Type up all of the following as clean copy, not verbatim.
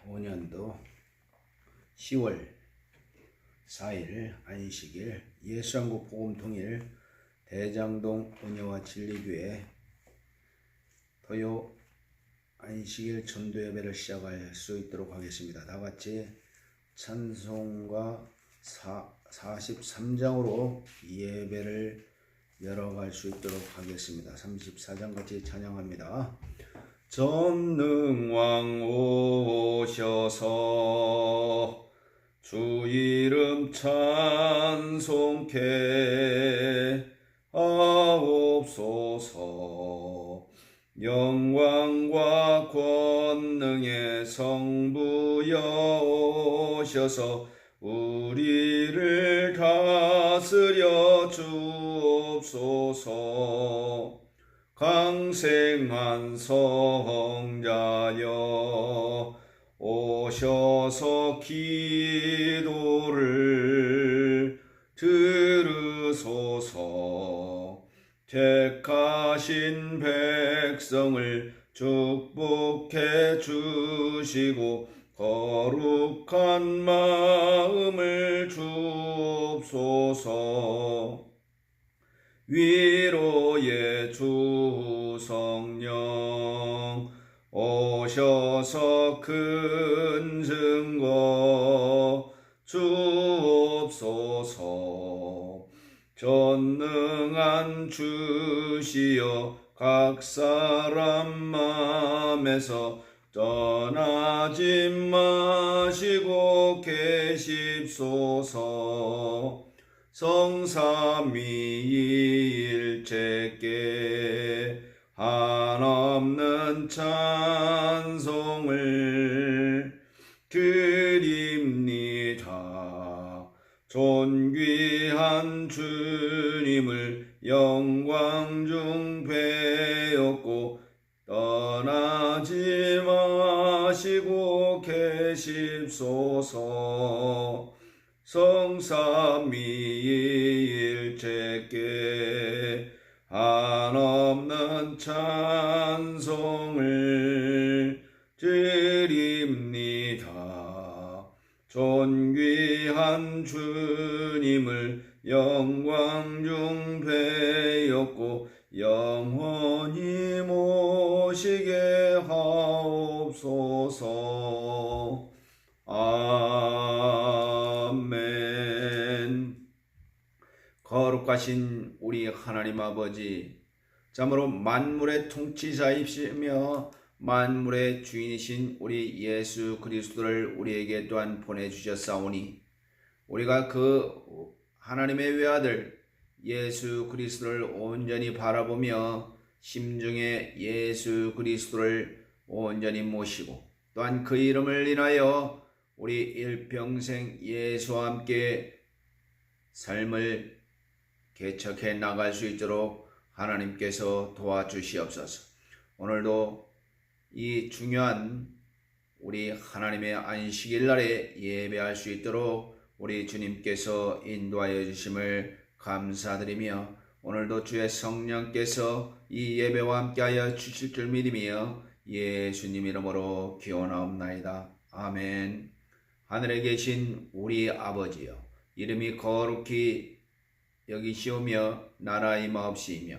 2025년도 10월 4일 안식일 예수한국 복음통일 대장동 은혜와 진리교회 토요 안식일 전도 예배를 시작할 수 있도록 하겠습니다. 다같이 찬송가 43장으로 예배를 열어갈 수 있도록 하겠습니다. 34장 같이 찬양합니다. 전능왕 오셔서 주 이름 찬송케 하옵소서. 영광과 권능의 성부여 오셔서 우리를 다스려 주옵소서. 강생한 성자여 오셔서 기도를 들으소서. 택하신 백성을 축복해 주시고 거룩한 마음을 주옵소서. 위로의 주 성령 오셔서 큰 증거 주옵소서. 전능한 주시여 각 사람 맘에서 떠나지 마시고 계십소서. 성삼위일체께 한없는 찬송을 드립니다. 존귀한 주님을 영광 중 배웠고 떠나지 마시고 계십소서. 성삼위일체께 한없는 찬송을 드립니다. 존귀한 주님을 영광 중 배웠고 영원히 모시게 하옵소서. 아멘. 거룩하신 우리 하나님 아버지, 참으로 만물의 통치자이시며 만물의 주인이신 우리 예수 그리스도를 우리에게 또한 보내주셨사오니 우리가 그 하나님의 외아들 예수 그리스도를 온전히 바라보며 심중에 예수 그리스도를 온전히 모시고 또한 그 이름을 인하여 우리 일평생 예수와 함께 삶을 개척해 나갈 수 있도록 하나님께서 도와주시옵소서. 오늘도 이 중요한 우리 하나님의 안식일 날에 예배할 수 있도록 우리 주님께서 인도하여 주심을 감사드리며 오늘도 주의 성령께서 이 예배와 함께하여 주실 줄 믿으며 예수님 이름으로 기원하옵나이다. 아멘. 하늘에 계신 우리 아버지여, 이름이 거룩히 여기시오며 나라의 마옵시며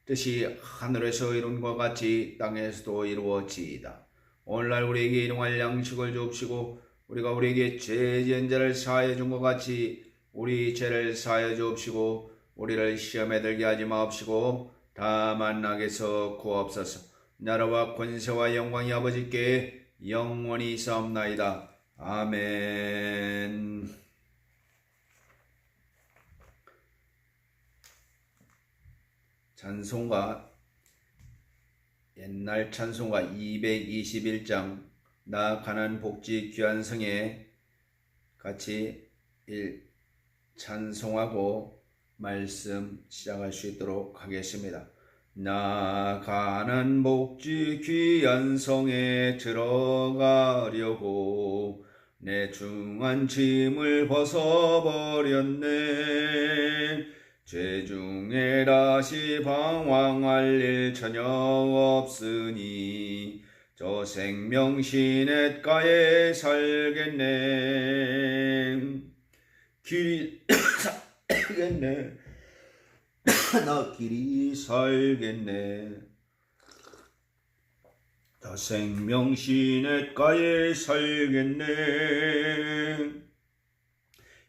뜻이 하늘에서 이룬 것 같이 땅에서도 이루어지이다. 오늘날 우리에게 일용할 양식을 주옵시고 우리가 우리에게 죄 지은 자를 사하여 준 것 같이 우리 죄를 사하여 주옵시고 우리를 시험에 들게 하지 마옵시고 다만 악에서 구하옵소서. 나라와 권세와 영광이 아버지께 영원히 있사옵나이다. 아멘. 찬송가, 옛날 찬송가 221장 나 가난 복지 귀한 성에 같이 찬송하고 말씀 시작할 수 있도록 하겠습니다. 나 가난 복지 귀한 성에 들어가려고 내 중한 짐을 벗어버렸네. 죄 중에 다시 방황할 일 전혀 없으니 저 생명 시냇가에 살겠네. 길이 살겠네. 나 길이 살겠네. 저 생명 시냇가에 살겠네.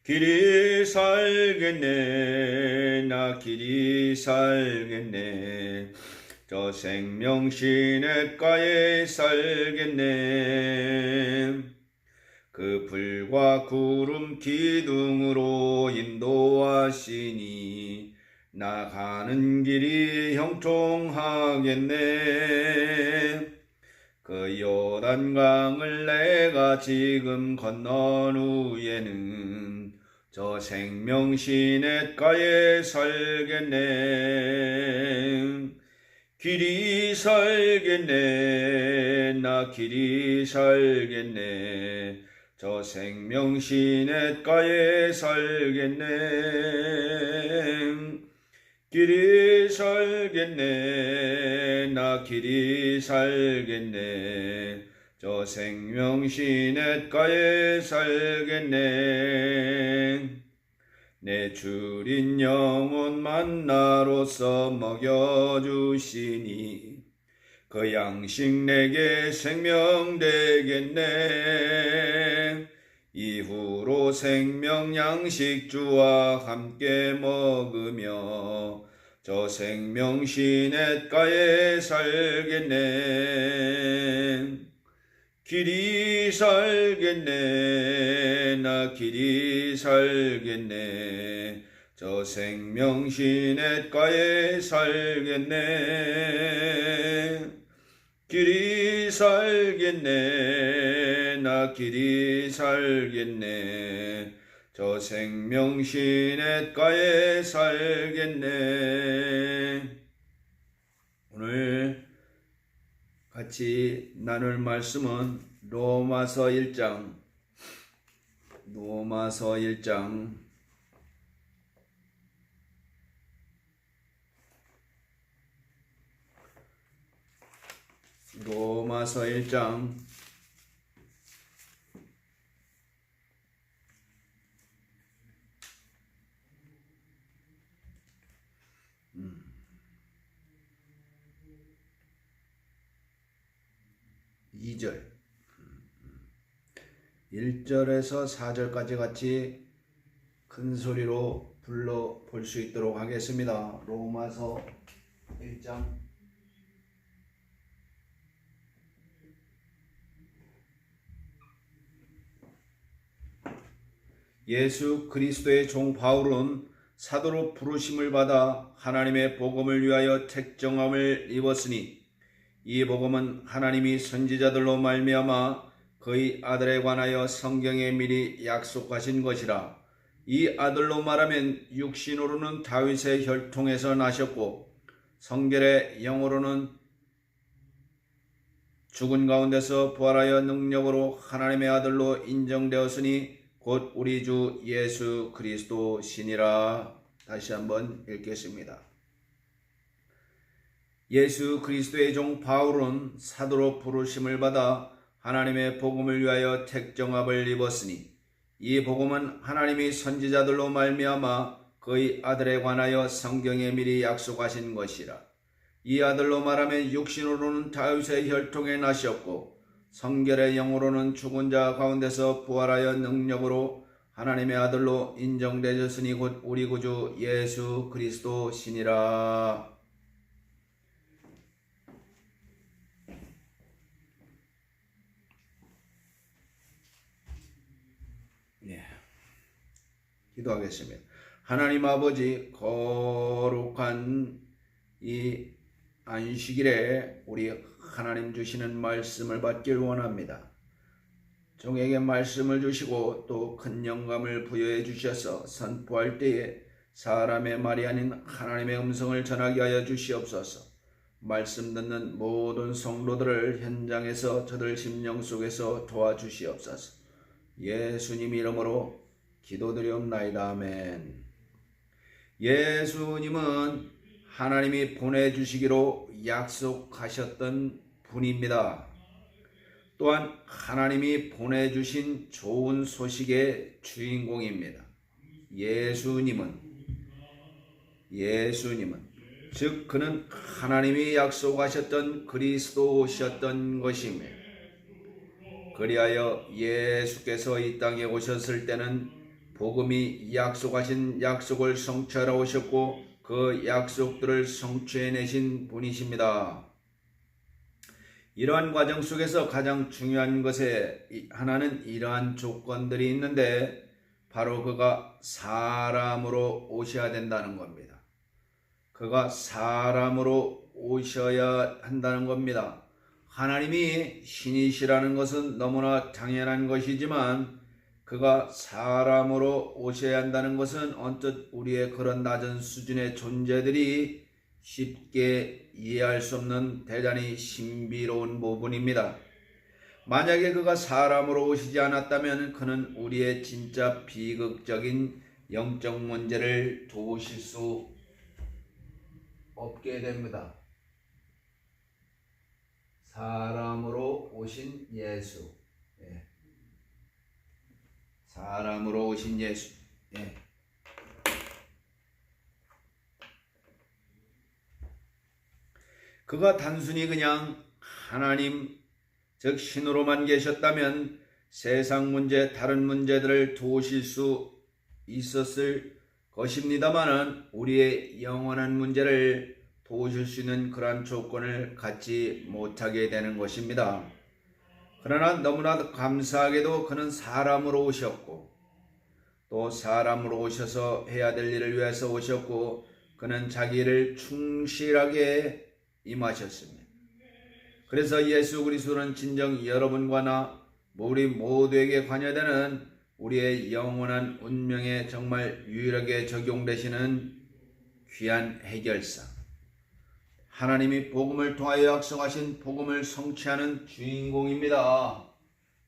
길이 살겠네. 나 길이 살겠네. 저 생명 시냇가에 살겠네. 그 불과 구름 기둥으로 인도하시니 나가는 길이 형통하겠네. 그 요단강을 내가 지금 건넌 후에는 저 생명 시냇가에 살겠네. 길이 살겠네. 나 길이 살겠네. 저 생명 시냇가에 살겠네. 길이 살겠네. 나 길이 살겠네. 저 생명 시냇가에 살겠네. 내 주린 영혼 만나로서 먹여주시니 그 양식 내게 생명 되겠네. 이후로 생명 양식 주와 함께 먹으며 저 생명 시냇가에 살겠네. 길이 살겠네. 나 길이 살겠네. 저 생명 시냇가에 살겠네. 길이 살겠네. 나 길이 살겠네. 저 생명 시냇가에 살겠네. 오늘 같이 나눌 말씀은 로마서 1장 2절 1절에서 4절까지 같이 큰 소리로 불러 볼 수 있도록 하겠습니다. 로마서 1장 예수 그리스도의 종 바울은 사도로 부르심을 받아 하나님의 복음을 위하여 택정함을 입었으니 이 복음은 하나님이 선지자들로 말미암아 그의 아들에 관하여 성경에 미리 약속하신 것이라. 이 아들로 말하면 육신으로는 다윗의 혈통에서 나셨고 성결의 영으로는 죽은 가운데서 부활하여 능력으로 하나님의 아들로 인정되었으니 곧 우리 주 예수 그리스도 신이라. 다시 한번 읽겠습니다. 예수 그리스도의 종 바울은 사도로 부르심을 받아 하나님의 복음을 위하여 택정함을 입었으니 이 복음은 하나님이 선지자들로 말미암아 그의 아들에 관하여 성경에 미리 약속하신 것이라. 이 아들로 말하면 육신으로는 다윗의 혈통에 나셨고 성결의 영으로는 죽은 자 가운데서 부활하여 능력으로 하나님의 아들로 인정되셨으니 곧 우리 구주 예수 그리스도 신이라. 기도하겠습니다. 하나님 아버지, 거룩한 이 안식일에 우리 하나님 주시는 말씀을 받길 원합니다. 종에게 말씀을 주시고 또 큰 영감을 부여해 주셔서 선포할 때에 사람의 말이 아닌 하나님의 음성을 전하게 하여 주시옵소서. 말씀 듣는 모든 성도들을 현장에서 저들 심령 속에서 도와주시옵소서. 예수님 이름으로 기도드리옵나이다. 아멘. 예수님은 하나님이 보내주시기로 약속하셨던 분입니다. 또한 하나님이 보내주신 좋은 소식의 주인공입니다. 예수님은 즉 그는 하나님이 약속하셨던 그리스도셨던 것입니다. 그리하여 예수께서 이 땅에 오셨을 때는 복음이 약속하신 약속을 성취하러 오셨고 그 약속들을 성취해내신 분이십니다. 이러한 과정 속에서 가장 중요한 것에 하나는 이러한 조건들이 있는데 바로 그가 사람으로 오셔야 된다는 겁니다. 그가 사람으로 오셔야 한다는 겁니다. 하나님이 신이시라는 것은 너무나 당연한 것이지만 그가 사람으로 오셔야 한다는 것은 언뜻 우리의 그런 낮은 수준의 존재들이 쉽게 이해할 수 없는 대단히 신비로운 부분입니다. 만약에 그가 사람으로 오시지 않았다면 그는 우리의 진짜 비극적인 영적 문제를 도우실 수 없게 됩니다. 사람으로 오신 예수. 사람으로 오신 예수. 그가 단순히 그냥 하나님, 즉 신으로만 계셨다면 세상 문제, 다른 문제들을 도우실 수 있었을 것입니다마는 우리의 영원한 문제를 도우실 수 있는 그러한 조건을 갖지 못하게 되는 것입니다. 그러나 너무나 감사하게도 그는 사람으로 오셨고 또 사람으로 오셔서 해야 될 일을 위해서 오셨고 그는 자기를 충실하게 임하셨습니다. 그래서 예수 그리스도는 진정 여러분과 나 우리 모두에게 관여되는 우리의 영원한 운명에 정말 유일하게 적용되시는 귀한 해결사, 하나님이 복음을 통하여 약속하신 복음을 성취하는 주인공입니다.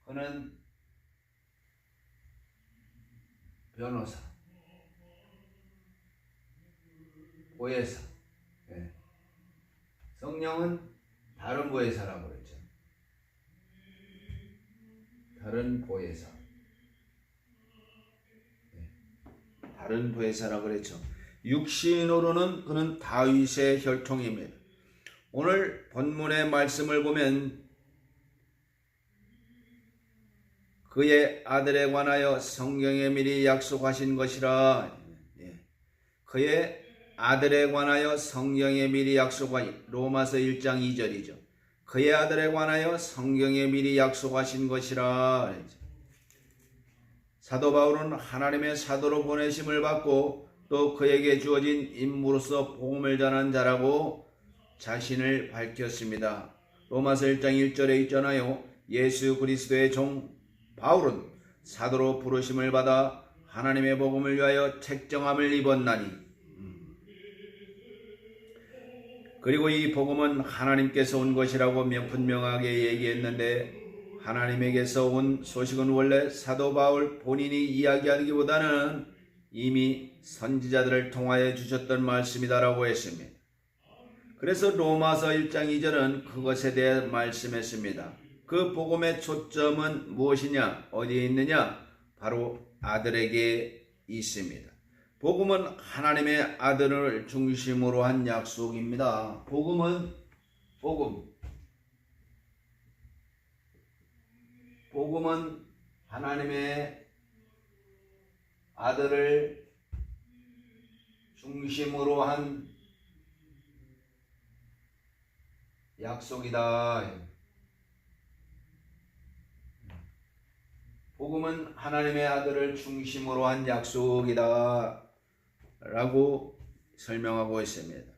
그는 변호사, 보혜사, 성령은 다른 보혜사라고 그랬죠. 다른 보혜사, 다른 보혜사라고 그랬죠. 육신으로는 그는 다윗의 혈통입니다. 오늘 본문의 말씀을 보면 그의 아들에 관하여 성경에 미리 약속하신 것이라. 그의 아들에 관하여 성경에 미리 약속하신 로마서 1장 2절이죠. 그의 아들에 관하여 성경에 미리 약속하신 것이라. 사도 바울은 하나님의 사도로 보내심을 받고 또 그에게 주어진 임무로서 복음을 전한 자라고 자신을 밝혔습니다. 로마서 1장 1절에 있잖아요. 예수 그리스도의 종 바울은 사도로 부르심을 받아 하나님의 복음을 위하여 택정함을 입었나니. 그리고 이 복음은 하나님께서 온 것이라고 분명하게 얘기했는데 하나님에게서 온 소식은 원래 사도 바울 본인이 이야기하기보다는 이미 선지자들을 통하여 주셨던 말씀이다라고 했습니다. 그래서 로마서 1장 2절은 그것에 대해 말씀했습니다. 그 복음의 초점은 무엇이냐? 어디에 있느냐? 바로 아들에게 있습니다. 복음은 하나님의 아들을 중심으로 한 약속입니다. 복음은 하나님의 아들을 중심으로 한 약속이다. 복음은 하나님의 아들을 중심으로 한 약속이다 라고 설명하고 있습니다.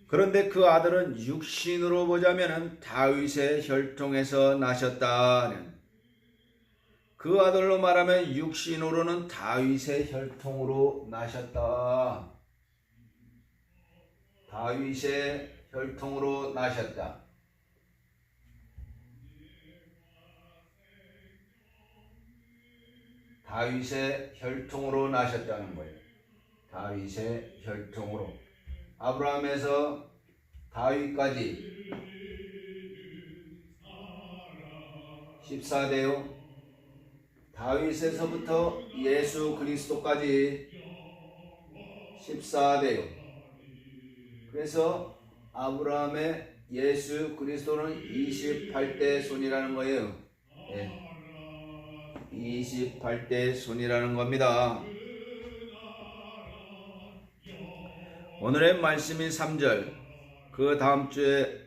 그런데 그 아들은 육신으로 보자면 다윗의 혈통에서 나셨다는, 그 아들로 말하면 육신으로는 다윗의 혈통으로 나셨다. 다윗의 혈통으로 나셨다. 다윗의 혈통으로 나셨다는 거예요. 다윗의 혈통으로 아브라함에서 다윗까지 14대요. 다윗에서부터 예수 그리스도까지 14대요. 그래서 아브라함의 예수 그리스도는 28대 손이라는 거예요. 예. 28대 손이라는 겁니다. 오늘의 말씀이 3절, 그 다음 주에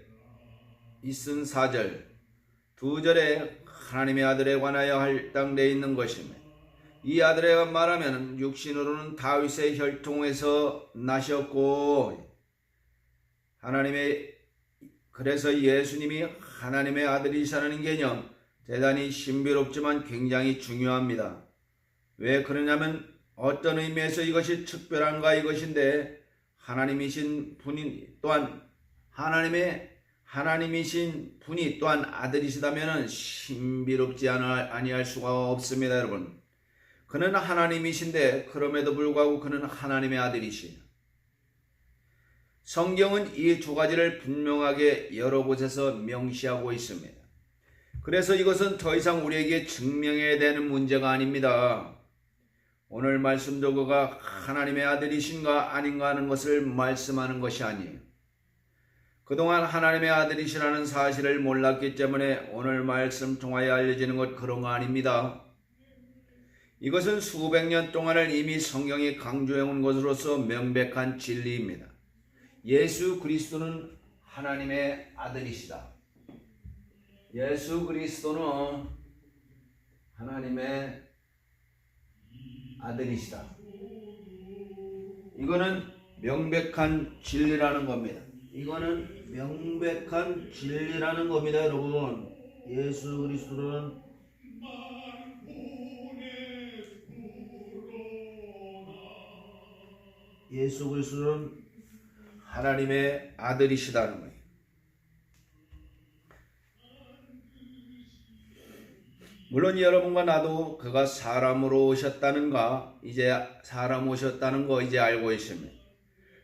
있은 4절, 2절에 하나님의 아들에 관하여 할당되어 있는 것입니다. 이 아들에 말하면 육신으로는 다윗의 혈통에서 나셨고, 그래서 예수님이 하나님의 아들이시라는 개념, 대단히 신비롭지만 굉장히 중요합니다. 왜 그러냐면 어떤 의미에서 이것이 특별한가 이것인데, 하나님이신 분이 또한 하나님이신 분이 또한 아들이시다면 신비롭지 아니할 수가 없습니다, 여러분. 그는 하나님이신데 그럼에도 불구하고 그는 하나님의 아들이시요. 성경은 이 두 가지를 분명하게 여러 곳에서 명시하고 있습니다. 그래서 이것은 더 이상 우리에게 증명해야 되는 문제가 아닙니다. 오늘 말씀도 그가 하나님의 아들이신가 아닌가 하는 것을 말씀하는 것이 아니에요. 그동안 하나님의 아들이시라는 사실을 몰랐기 때문에 오늘 말씀 통하여 알려지는 것 그런 거 아닙니다. 이것은 수백 년 동안을 이미 성경이 강조해온 것으로서 명백한 진리입니다. 예수 그리스도는 하나님의 아들이시다. 예수 그리스도는 하나님의 아들이시다. 이거는 명백한 진리라는 겁니다. 이거는 명백한 진리라는 겁니다, 여러분. 예수 그리스도는 하나님의 아들이시다는 거예요. 물론 여러분과 나도 그가 사람으로 오셨다는가, 이제 사람 오셨다는 거 이제 알고 있습니다.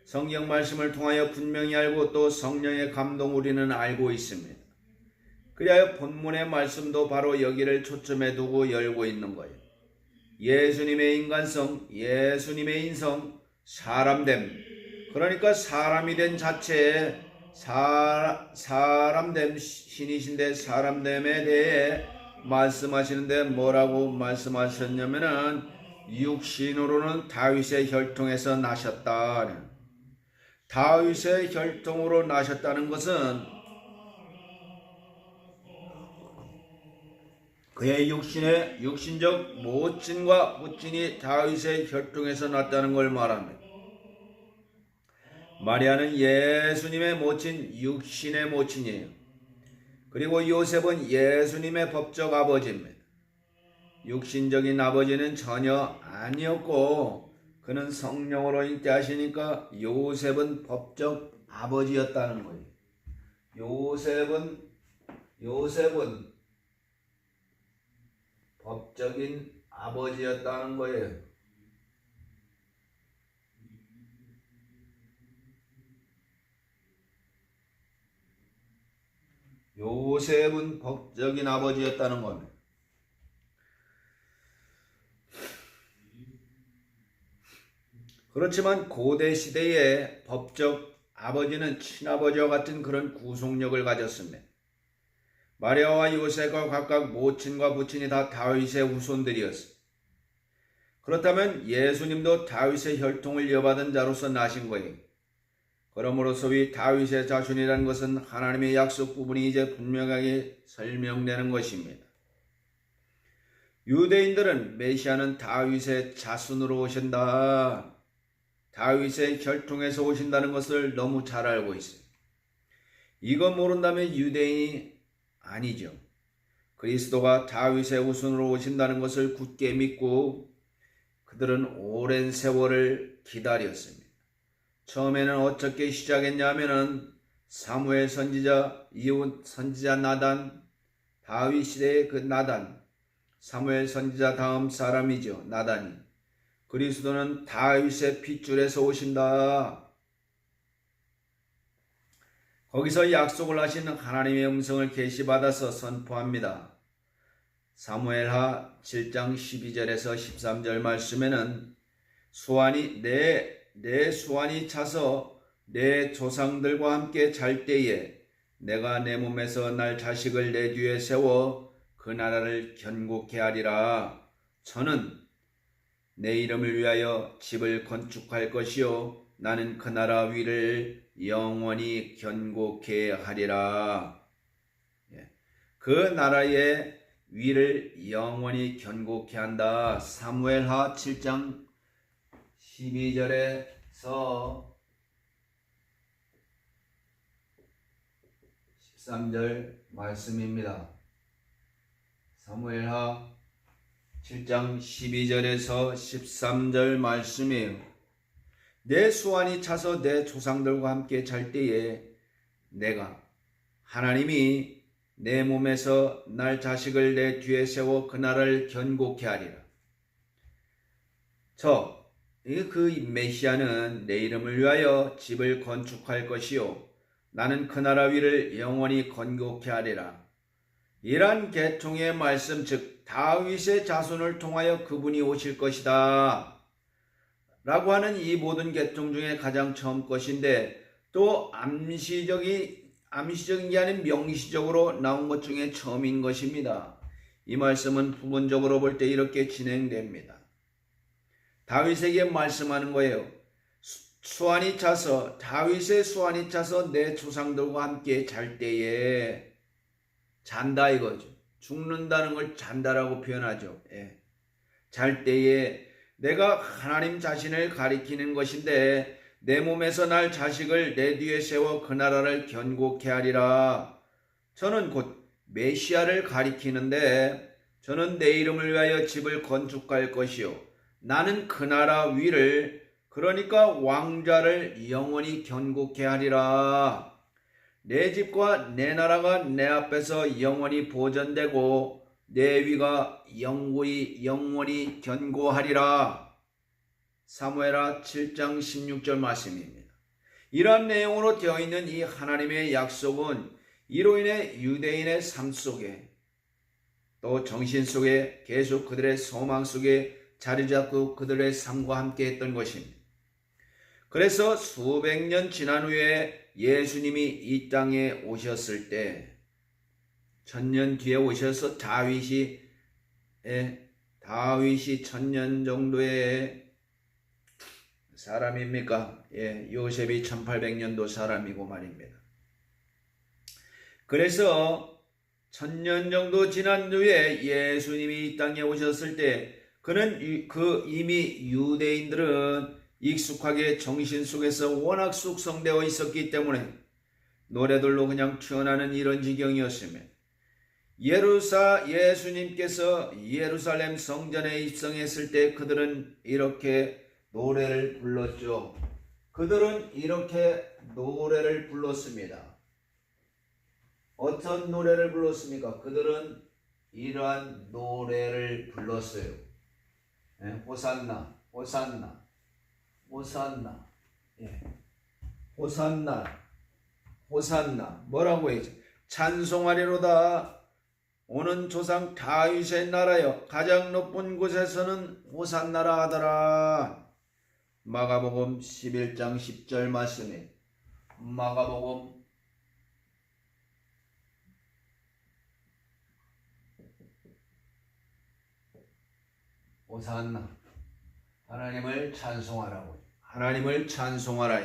성경 말씀을 통하여 분명히 알고 또 성령의 감동 우리는 알고 있습니다. 그리하여 본문의 말씀도 바로 여기를 초점에 두고 열고 있는 거예요. 예수님의 인간성, 예수님의 인성, 사람됨, 그러니까 사람이 된 자체에 사람됨, 신이신데 사람됨에 대해 말씀하시는데 뭐라고 말씀하셨냐면은 육신으로는 다윗의 혈통에서 나셨다. 다윗의 혈통으로 나셨다는 것은 그의 육신적 모친과 부친이 다윗의 혈통에서 났다는 걸 말합니다. 마리아는 예수님의 모친, 육신의 모친이에요. 그리고 요셉은 예수님의 법적 아버지입니다. 육신적인 아버지는 전혀 아니었고 그는 성령으로 잉태하시니까 요셉은 법적 아버지였다는 거예요. 요셉은 법적인 아버지였다는 거예요. 요셉은 법적인 아버지였다는 겁니다. 그렇지만 고대 시대의 법적 아버지는 친아버지와 같은 그런 구속력을 가졌습니다. 마리아와 요셉과 각각 모친과 부친이 다 다윗의 후손들이었습니다. 그렇다면 예수님도 다윗의 혈통을 이어받은 자로서 나신 거예요. 그러므로서 이 다윗의 자손이라는 것은 하나님의 약속 부분이 이제 분명하게 설명되는 것입니다. 유대인들은 메시아는 다윗의 자손으로 오신다, 다윗의 혈통에서 오신다는 것을 너무 잘 알고 있어요. 이거 모른다면 유대인이 아니죠. 그리스도가 다윗의 후손으로 오신다는 것을 굳게 믿고 그들은 오랜 세월을 기다렸습니다. 처음에는 어떻게 시작했냐면은 사무엘 선지자, 이웃 선지자 나단, 다윗 시대의 그 나단, 사무엘 선지자 다음 사람이죠, 나단이. 그리스도는 다윗의 핏줄에서 오신다. 거기서 약속을 하시는 하나님의 음성을 계시받아서 선포합니다. 사무엘하 7장 12절에서 13절 말씀에는 내 수완이 차서 내 조상들과 함께 잘 때에 내가 내 몸에서 날 자식을 내 뒤에 세워 그 나라를 견고케 하리라. 저는 내 이름을 위하여 집을 건축할 것이요 나는 그 나라 위를 영원히 견고케 하리라. 그 나라의 위를 영원히 견고케 한다. 사무엘하 7장 12절에서 13절 말씀입니다. 사무엘하 7장 12절에서 13절 말씀이에요. 내 수완이 차서 내 조상들과 함께 잘 때에 내가 하나님이 내 몸에서 날 자식을 내 뒤에 세워 그 나라를 견고케 하리라. 그 메시아는 내 이름을 위하여 집을 건축할 것이요 나는 그 나라 위를 영원히 건고케 하리라. 이러한 계통의 말씀 즉 다윗의 자손을 통하여 그분이 오실 것이다 라고 하는 이 모든 계통 중에 가장 처음 것인데 또 암시적인 게 아닌 명시적으로 나온 것 중에 처음인 것입니다. 이 말씀은 부분적으로 볼 때 이렇게 진행됩니다. 다윗에게 말씀하는 거예요. 다윗의 수완이 차서 내 조상들과 함께 잘 때에 잔다 이거죠. 죽는다는 걸 잔다라고 표현하죠. 잘 때에 내가 하나님 자신을 가리키는 것인데 내 몸에서 날 자식을 내 뒤에 세워 그 나라를 견고케 하리라. 저는 곧 메시아를 가리키는데 저는 내 이름을 위하여 집을 건축할 것이요 나는 그 나라 위를 그러니까 왕좌를 영원히 견고케 하리라. 내 집과 내 나라가 내 앞에서 영원히 보존되고 내 위가 영원히 견고하리라. 사무엘하 7장 16절 말씀입니다. 이러한 내용으로 되어 있는 이 하나님의 약속은 이로 인해 유대인의 삶 속에 또 정신 속에 계속 그들의 소망 속에 자리 잡고 그들의 삶과 함께 했던 것입니다. 그래서 수백 년 지난 후에 예수님이 이 땅에 오셨을 때 1000년 뒤에 오셔서 다윗이 1000년 정도의 사람입니까? 요셉이 1800년도 사람이고 말입니다. 그래서 1000년 정도 지난 후에 예수님이 이 땅에 오셨을 때 이미 유대인들은 익숙하게 정신 속에서 워낙 숙성되어 있었기 때문에 노래들로 그냥 튀어나오는 이런 지경이었으며 예수님께서 예루살렘 성전에 입성했을 때 그들은 이렇게 노래를 불렀죠. 그들은 이렇게 노래를 불렀습니다. 어떤 노래를 불렀습니까? 그들은 이러한 노래를 불렀어요. 호산나, 호산나, 호산나, 호산나, 호산나. 뭐라고 해야지? 찬송하리로다. 오는 조상 다윗의 나라여 가장 높은 곳에서는 호산나라 하더라. 마가복음 11장 10절 말씀에 마가복음 호산나 하나님을 찬송하라고 하나님을 찬송하라.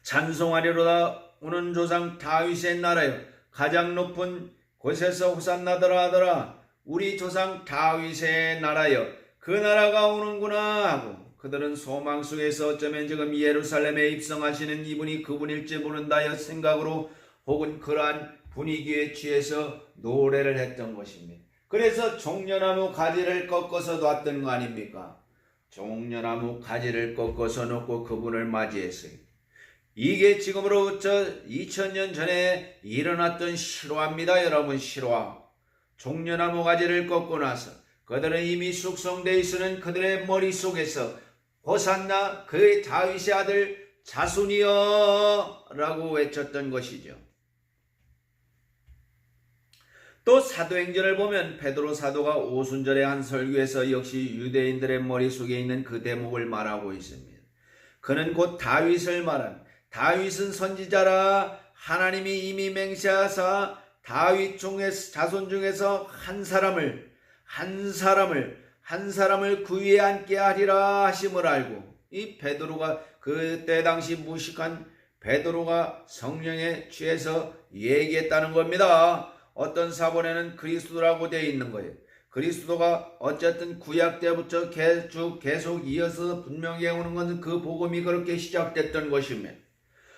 찬송하리로다. 오는 조상 다윗의 나라여 가장 높은 곳에서 호산나더라 하더라. 우리 조상 다윗의 나라여 그 나라가 오는구나 하고 그들은 소망 속에서 어쩌면 지금 예루살렘에 입성하시는 이분이 그분일지 모른다여 생각으로 혹은 그러한 분위기에 취해서 노래를 했던 것입니다. 그래서 종려나무 가지를 꺾어서 놨던 거 아닙니까? 종려나무 가지를 꺾어서 놓고 그분을 맞이했어요. 이게 지금으로부터 2000년 전에 일어났던 실화입니다. 여러분, 실화. 종려나무 가지를 꺾고 나서 그들은 이미 숙성되어 있으는 그들의 머릿속에서 호산나 그의 다윗의 아들 자손이여 라고 외쳤던 것이죠. 또 사도행전을 보면 베드로 사도가 오순절의 한 설교에서 역시 유대인들의 머릿속에 있는 그 대목을 말하고 있습니다. 그는 곧 다윗을 말한 다윗은 선지자라 하나님이 이미 맹세하사 다윗 자손 중에서 한 사람을 그 위에 앉게 하리라 하심을 알고, 이 베드로가 그때 당시 무식한 베드로가 성령에 취해서 얘기했다는 겁니다. 어떤 사본에는 그리스도라고 되어 있는 거예요. 그리스도가 어쨌든 구약 때부터 계속 이어서 분명히 해오는 것은 그 복음이 그렇게 시작됐던 것이며,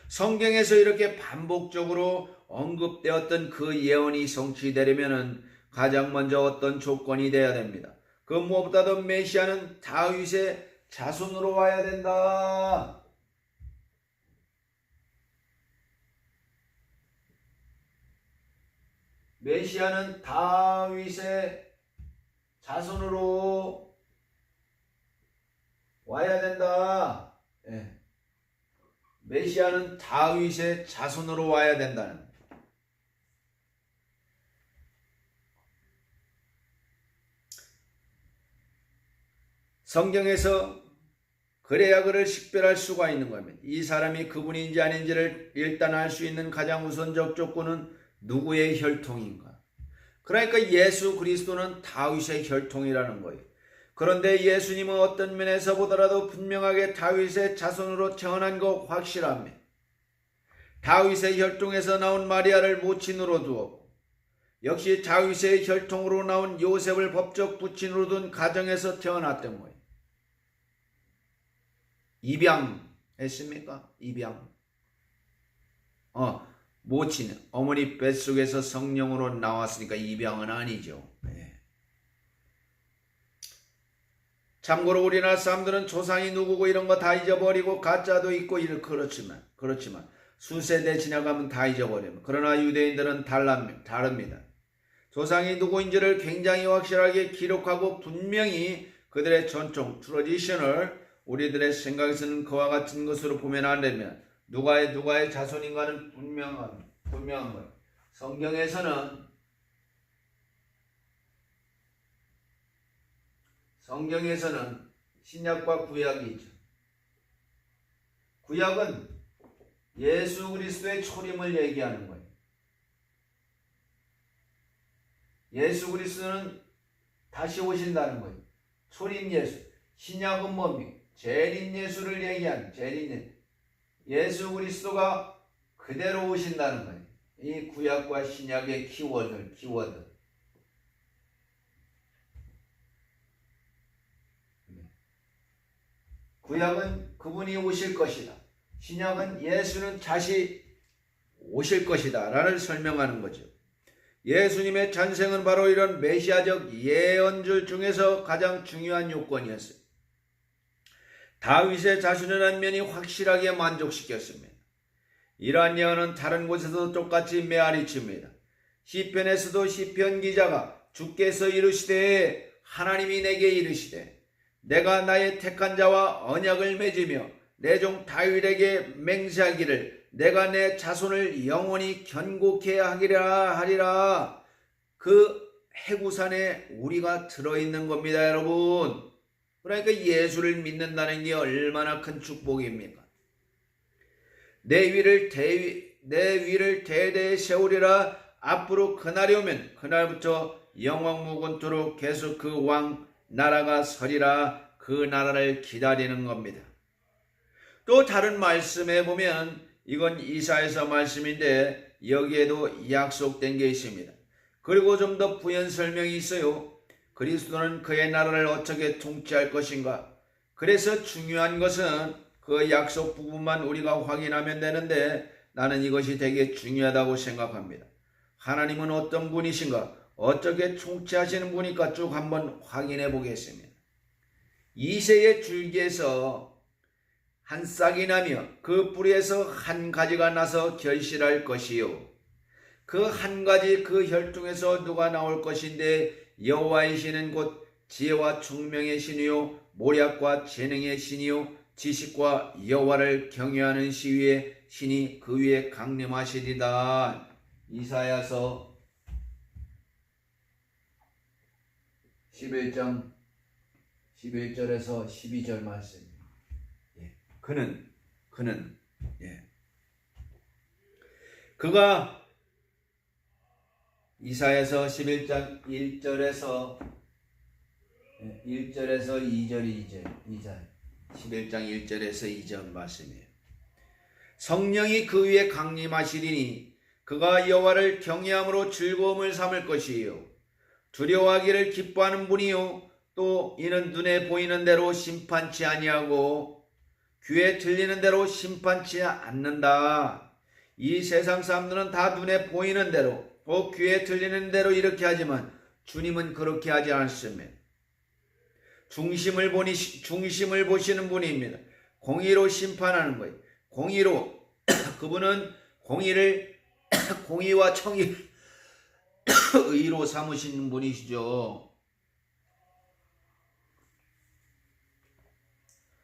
성경에서 이렇게 반복적으로 언급되었던 그 예언이 성취되려면 가장 먼저 어떤 조건이 되어야 됩니다. 그 무엇보다도 메시아는 다윗의 자손으로 와야 된다. 메시아는 다윗의 자손으로 와야 된다. 예. 메시아는 다윗의 자손으로 와야 된다는. 성경에서 그래야 그를 식별할 수가 있는 겁니다. 이 사람이 그분인지 아닌지를 일단 알 수 있는 가장 우선적 조건은 누구의 혈통인가. 그러니까 예수 그리스도는 다윗의 혈통이라는 거예요. 그런데 예수님은 어떤 면에서 보더라도 분명하게 다윗의 자손으로 태어난 거 확실합니다. 다윗의 혈통에서 나온 마리아를 모친으로 두었고, 역시 다윗의 혈통으로 나온 요셉을 법적 부친으로 둔 가정에서 태어났던 거예요. 입양했습니까? 입양. 모친, 어머니 뱃속에서 성령으로 나왔으니까 입양은 아니죠. 네. 참고로 우리나라 사람들은 조상이 누구고 이런 거 다 잊어버리고 가짜도 있고 그렇지만 수세대 지나가면 다 잊어버립니다. 그러나 유대인들은 다릅니다. 조상이 누구인지를 굉장히 확실하게 기록하고 분명히 그들의 전통, 트래디셔널, 우리들의 생각에서는 그와 같은 것으로 보면 안 되면 누가의 자손인가는 분명한 거예요. 성경에서는 신약과 구약이 있죠. 구약은 예수 그리스도의 초림을 얘기하는 거예요. 예수 그리스도는 다시 오신다는 거예요. 초림 예수. 신약은 뭡니까? 재림 예수를 얘기하는 예수 그리스도가 그대로 오신다는 거예요. 이 구약과 신약의 키워드. 구약은 그분이 오실 것이다. 신약은 예수는 다시 오실 것이다 라를 설명하는 거죠. 예수님의 탄생은 바로 이런 메시아적 예언들 중에서 가장 중요한 요건이었어요. 다윗의 자손이라는 면이 확실하게 만족시켰습니다. 이러한 예언은 다른 곳에서도 똑같이 메아리칩니다. 시편에서도 시편 기자가 주께서 이르시되 하나님이 내게 이르시되 내가 나의 택한 자와 언약을 맺으며 내 종 다윗에게 맹세하기를 내가 내 자손을 영원히 견고케 하리라. 그 해구산에 우리가 들어있는 겁니다, 여러분. 그러니까 예수를 믿는다는 게 얼마나 큰 축복입니까? 내 위를 대대에 세우리라. 앞으로 그날이 오면 그날부터 영원무궁토록 계속 그 왕 나라가 서리라. 그 나라를 기다리는 겁니다. 또 다른 말씀에 보면 이건 이사야서 말씀인데 여기에도 약속된 게 있습니다. 그리고 좀 더 부연 설명이 있어요. 그리스도는 그의 나라를 어떻게 통치할 것인가. 그래서 중요한 것은 그 약속 부분만 우리가 확인하면 되는데 나는 이것이 되게 중요하다고 생각합니다. 하나님은 어떤 분이신가, 어떻게 통치하시는 분일까 쭉 한번 확인해 보겠습니다. 이새의 줄기에서 한 싹이 나며 그 뿌리에서 한 가지가 나서 결실할 것이요. 그 한 가지 그 혈통에서 누가 나올 것인데 여호와이시는 곧 지혜와 총명의 신이요 모략과 재능의 신이요 지식과 여호와를 경외하는 시위의 신이 그 위에 강림하시리다. 이사야서 11장 11절에서 12절 말씀. 그는 그가 이사야서 11장 1절에서 2절 11장 1절에서 2절 말씀이에요. 성령이 그 위에 강림하시리니 그가 여호와를 경외함으로 즐거움을 삼을 것이요 두려워하기를 기뻐하는 분이요 또 이는 눈에 보이는 대로 심판치 아니하고 귀에 들리는 대로 심판치 않는다. 이 세상 사람들은 다 눈에 보이는 대로 또 귀에 들리는 대로 이렇게 하지만 주님은 그렇게 하지 않습니다. 중심을 보시는 분입니다. 공의로 심판하는 거예요. 공의로 그분은 공의와 청의를 의로 삼으시는 분이시죠.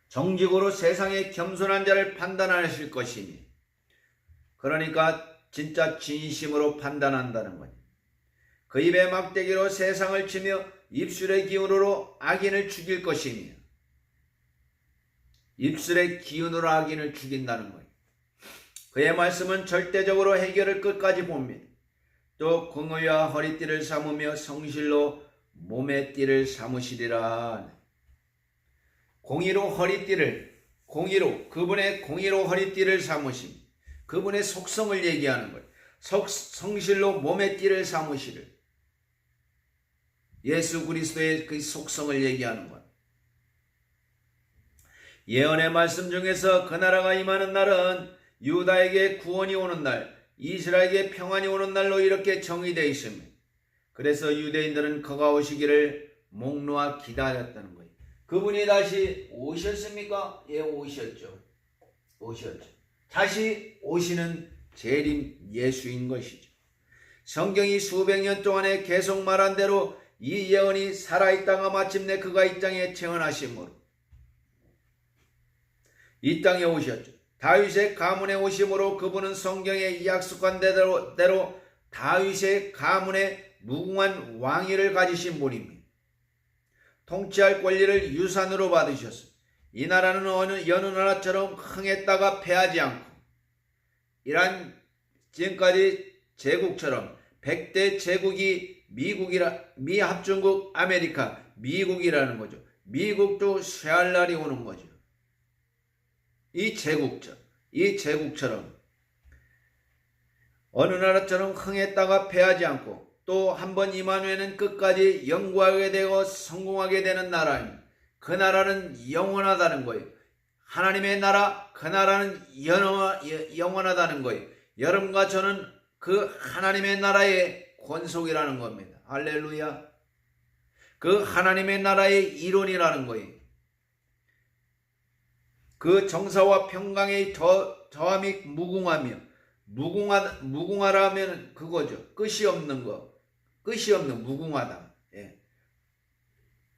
정직으로 세상의 겸손한 자를 판단하실 것이니 그러니까 진짜 진심으로 판단한다는 거예요. 그 입의 막대기로 세상을 치며 입술의 기운으로 악인을 죽일 것이며 입술의 기운으로 악인을 죽인다는 거예요. 그의 말씀은 절대적으로 해결을 끝까지 봅니다. 또 공의와 허리띠를 삼으며 성실로 몸의 띠를 삼으시리라. 그분의 공의로 허리띠를 삼으심, 그분의 속성을 얘기하는 거예요. 성실로 몸의 띠를 삼으시를, 예수 그리스도의 그 속성을 얘기하는 거예요. 예언의 말씀 중에서 그 나라가 임하는 날은 유다에게 구원이 오는 날, 이스라엘에게 평안이 오는 날로 이렇게 정의되어 있습니다. 그래서 유대인들은 그가 오시기를 목 놓아 기다렸다는 거예요. 그분이 다시 오셨습니까? 예, 오셨죠. 다시 오시는 재림 예수인 것이죠. 성경이 수백 년 동안에 계속 말한 대로 이 예언이 살아있다가 마침내 그가 이 땅에 체언하심으로 이 땅에 오셨죠. 다윗의 가문에 오심으로 그분은 성경에 약속한 대로 다윗의 가문에 무궁한 왕위를 가지신 분입니다. 통치할 권리를 유산으로 받으셨어요. 이 나라는 여느 나라처럼 흥했다가 패하지 않고 이란 지금까지 제국처럼 100대 제국이 미합중국 아메리카 미국이라는 거죠. 미국도 쇠할 날이 오는 거죠. 이 제국처럼 어느 나라처럼 흥했다가 패하지 않고 또 한 번 임한 후에는 끝까지 영구하게 되고 성공하게 되는 나라입니다. 그 나라는 영원하다는 거예요. 하나님의 나라, 그 나라는 영원하다는 거예요. 여러분과 저는 그 하나님의 나라의 권속이라는 겁니다. 할렐루야. 그 하나님의 나라의 일원이라는 거예요. 그 정사와 평강의 저함이 무궁하며 무궁하라면 그거죠. 끝이 없는 무궁하다. 예.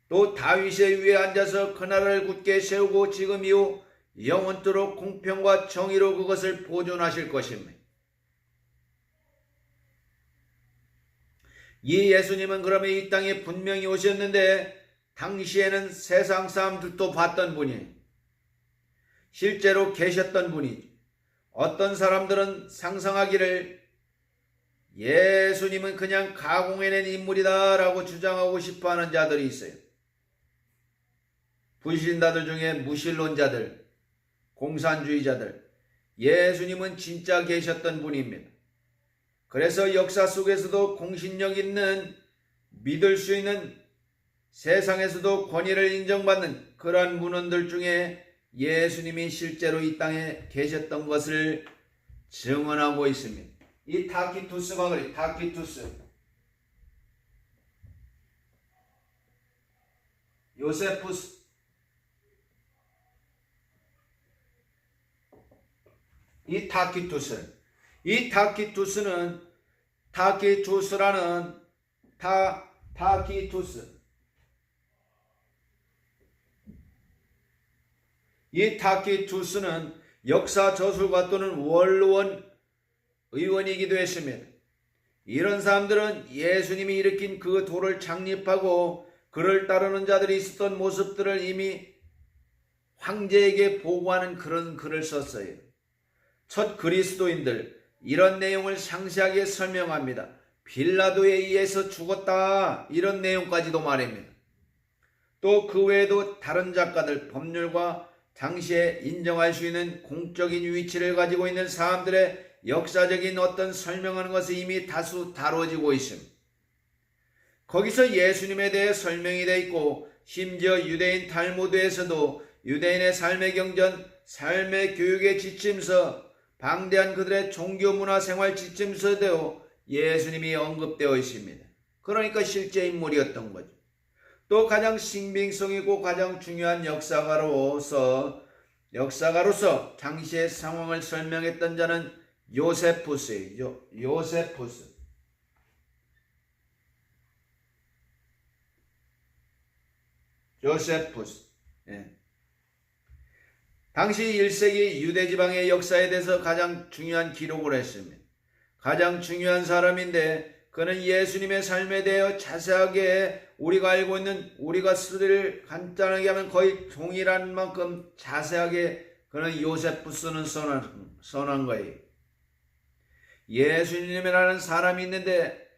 또 다윗의 위에 앉아서 그 나라를 굳게 세우고 지금 이후 영원토록 공평과 정의로 그것을 보존하실 것입니다. 이 예수님은 그러면 이 땅에 분명히 오셨는데 당시에는 세상 사람들도 봤던 분이에요. 실제로 계셨던 분이죠. 어떤 사람들은 상상하기를 예수님은 그냥 가공해낸 인물이다 라고 주장하고 싶어하는 자들이 있어요. 불신자들 중에 무신론자들, 공산주의자들, 예수님은 진짜 계셨던 분입니다. 그래서 역사 속에서도 공신력 있는, 믿을 수 있는, 세상에서도 권위를 인정받는 그러한 문헌들 중에 예수님이 실제로 이 땅에 계셨던 것을 증언하고 있습니다. 이 타키투스가 그래, 타키투스. 요세푸스. 이 타키투스라는 타키투스. 이 타키투스는 역사 저술가 또는 원로원 의원이기도 했습니다. 이런 사람들은 예수님이 일으킨 그 도를 창립하고 그를 따르는 자들이 있었던 모습들을 이미 황제에게 보고하는 그런 글을 썼어요. 첫 그리스도인들, 이런 내용을 상세하게 설명합니다. 빌라도에 의해서 죽었다, 이런 내용까지도 말합니다. 또 그 외에도 다른 작가들, 법률과 당시에 인정할 수 있는 공적인 위치를 가지고 있는 사람들의 역사적인 어떤 설명하는 것이 이미 다수 다뤄지고 있습니다. 거기서 예수님에 대해 설명이 되어 있고, 심지어 유대인 탈무드에서도 유대인의 삶의 경전, 삶의 교육의 지침서, 방대한 그들의 종교 문화 생활 지침서에도 예수님이 언급되어 있습니다. 그러니까 실제 인물이었던 거죠. 또 가장 신빙성 있고 가장 중요한 역사가로서 당시의 상황을 설명했던 자는 요세푸스예요. 요세푸스. 예. 당시 1세기 유대지방의 역사에 대해서 가장 중요한 기록을 했습니다. 가장 중요한 사람인데 그는 예수님의 삶에 대해 자세하게 우리가 알고 있는, 우리가 쓰기를 간단하게 하면 거의 동일한 만큼 자세하게 그는 요세푸스는 선한 거예요. 예수님이라는 사람이 있는데,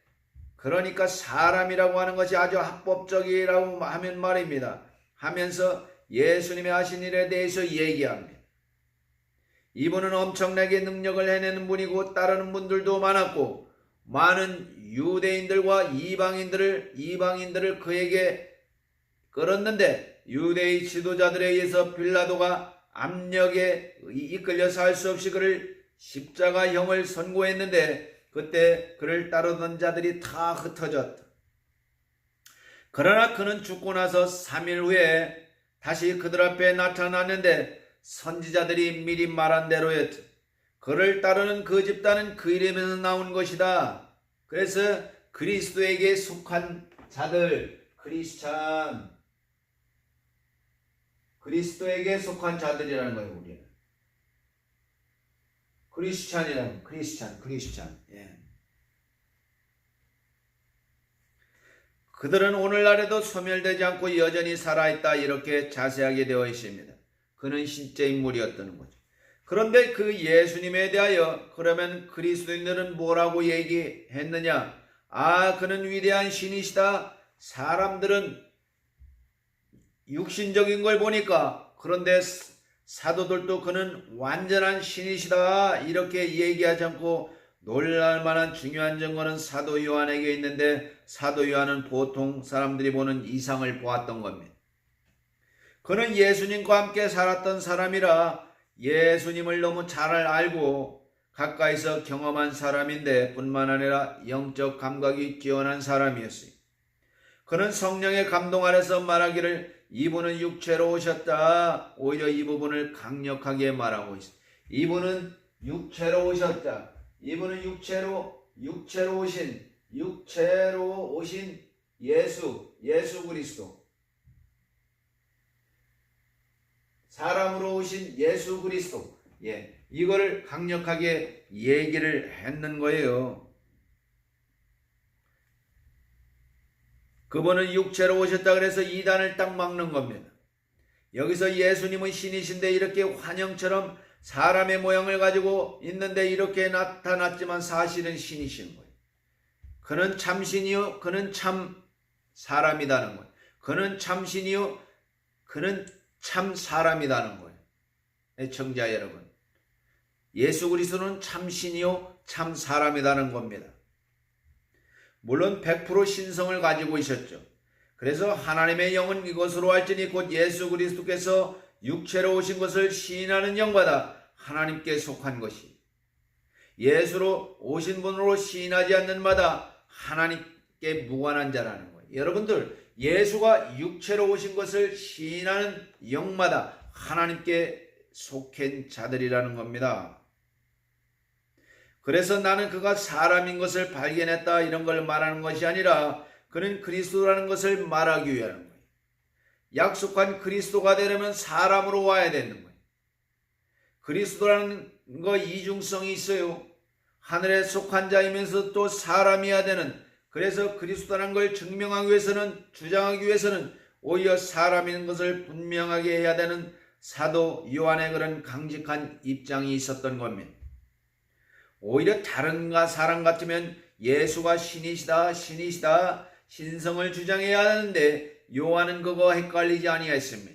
그러니까 사람이라고 하는 것이 아주 합법적이라고 하면 말입니다. 하면서 예수님의 하신 일에 대해서 얘기합니다. 이분은 엄청나게 능력을 해내는 분이고 따르는 분들도 많았고, 많은 유대인들과 이방인들을 그에게 끌었는데, 유대의 지도자들에 의해서 빌라도가 압력에 이끌려서 할 수 없이 그를 십자가형을 선고했는데, 그때 그를 따르던 자들이 다 흩어졌다. 그러나 그는 죽고 나서 3일 후에 다시 그들 앞에 나타났는데, 선지자들이 미리 말한 대로였다. 그를 따르는 그 집단은 그 이름에서 나온 것이다. 그래서 그리스도에게 속한 자들, 그리스도에게 속한 자들이라는 거예요, 우리는. 크리스찬. 예. 그들은 오늘날에도 소멸되지 않고 여전히 살아있다, 이렇게 자세하게 되어 있습니다. 그는 실제 인물이었던 거죠. 그런데 그 예수님에 대하여 그러면 그리스도인들은 뭐라고 얘기했느냐? 그는 위대한 신이시다. 사람들은 육신적인 걸 보니까, 그런데 사도들도 그는 완전한 신이시다, 이렇게 얘기하지 않고 놀랄 만한 중요한 증거는 사도 요한에게 있는데, 사도 요한은 보통 사람들이 보는 이상을 보았던 겁니다. 그는 예수님과 함께 살았던 사람이라 예수님을 너무 잘 알고 가까이서 경험한 사람인데, 뿐만 아니라 영적 감각이 뛰어난 사람이었어요. 그는 성령의 감동 아래서 말하기를 이분은 육체로 오셨다. 오히려 이 부분을 강력하게 말하고 있어요. 이분은 육체로 오셨다. 이분은 육체로 오신 예수 그리스도. 사람으로 오신 예수 그리스도. 예, 이거를 강력하게 얘기를 했는 거예요. 그분은 육체로 오셨다 그래서 이단을 딱 막는 겁니다. 여기서 예수님은 신이신데 이렇게 환영처럼 사람의 모양을 가지고 있는데 이렇게 나타났지만 사실은 신이신 거예요. 그는 참신이요, 그는 참 사람이라는 거예요. 그는 참신이요, 그는 참 사람이라는 거예요. 애청자 여러분, 예수 그리스도는 참신이요 참 사람이라는 겁니다. 물론 100% 신성을 가지고 있었죠. 그래서 하나님의 영은 이것으로 할지니 곧 예수 그리스도께서 육체로 오신 것을 시인하는 영마다 하나님께 속한 것이, 예수로 오신 분으로 시인하지 않는 마다 하나님께 무관한 자라는 거예요. 여러분들, 예수가 육체로 오신 것을 시인하는 영마다 하나님께 속한 자들이라는 겁니다. 그래서 나는 그가 사람인 것을 발견했다, 이런 걸 말하는 것이 아니라 그는 그리스도라는 것을 말하기 위한 거예요. 약속한 그리스도가 되려면 사람으로 와야 되는 거예요. 그리스도라는 거 이중성이 있어요. 하늘에 속한 자이면서 또 사람이어야 되는, 그래서 그리스도라는 걸 증명하기 위해서는, 주장하기 위해서는 오히려 사람인 것을 분명하게 해야 되는 사도 요한의 그런 강직한 입장이 있었던 겁니다. 오히려 다른 사람 같으면 예수가 신이시다 신성을 주장해야 하는데 요한은 그거 헷갈리지 아니했습니다.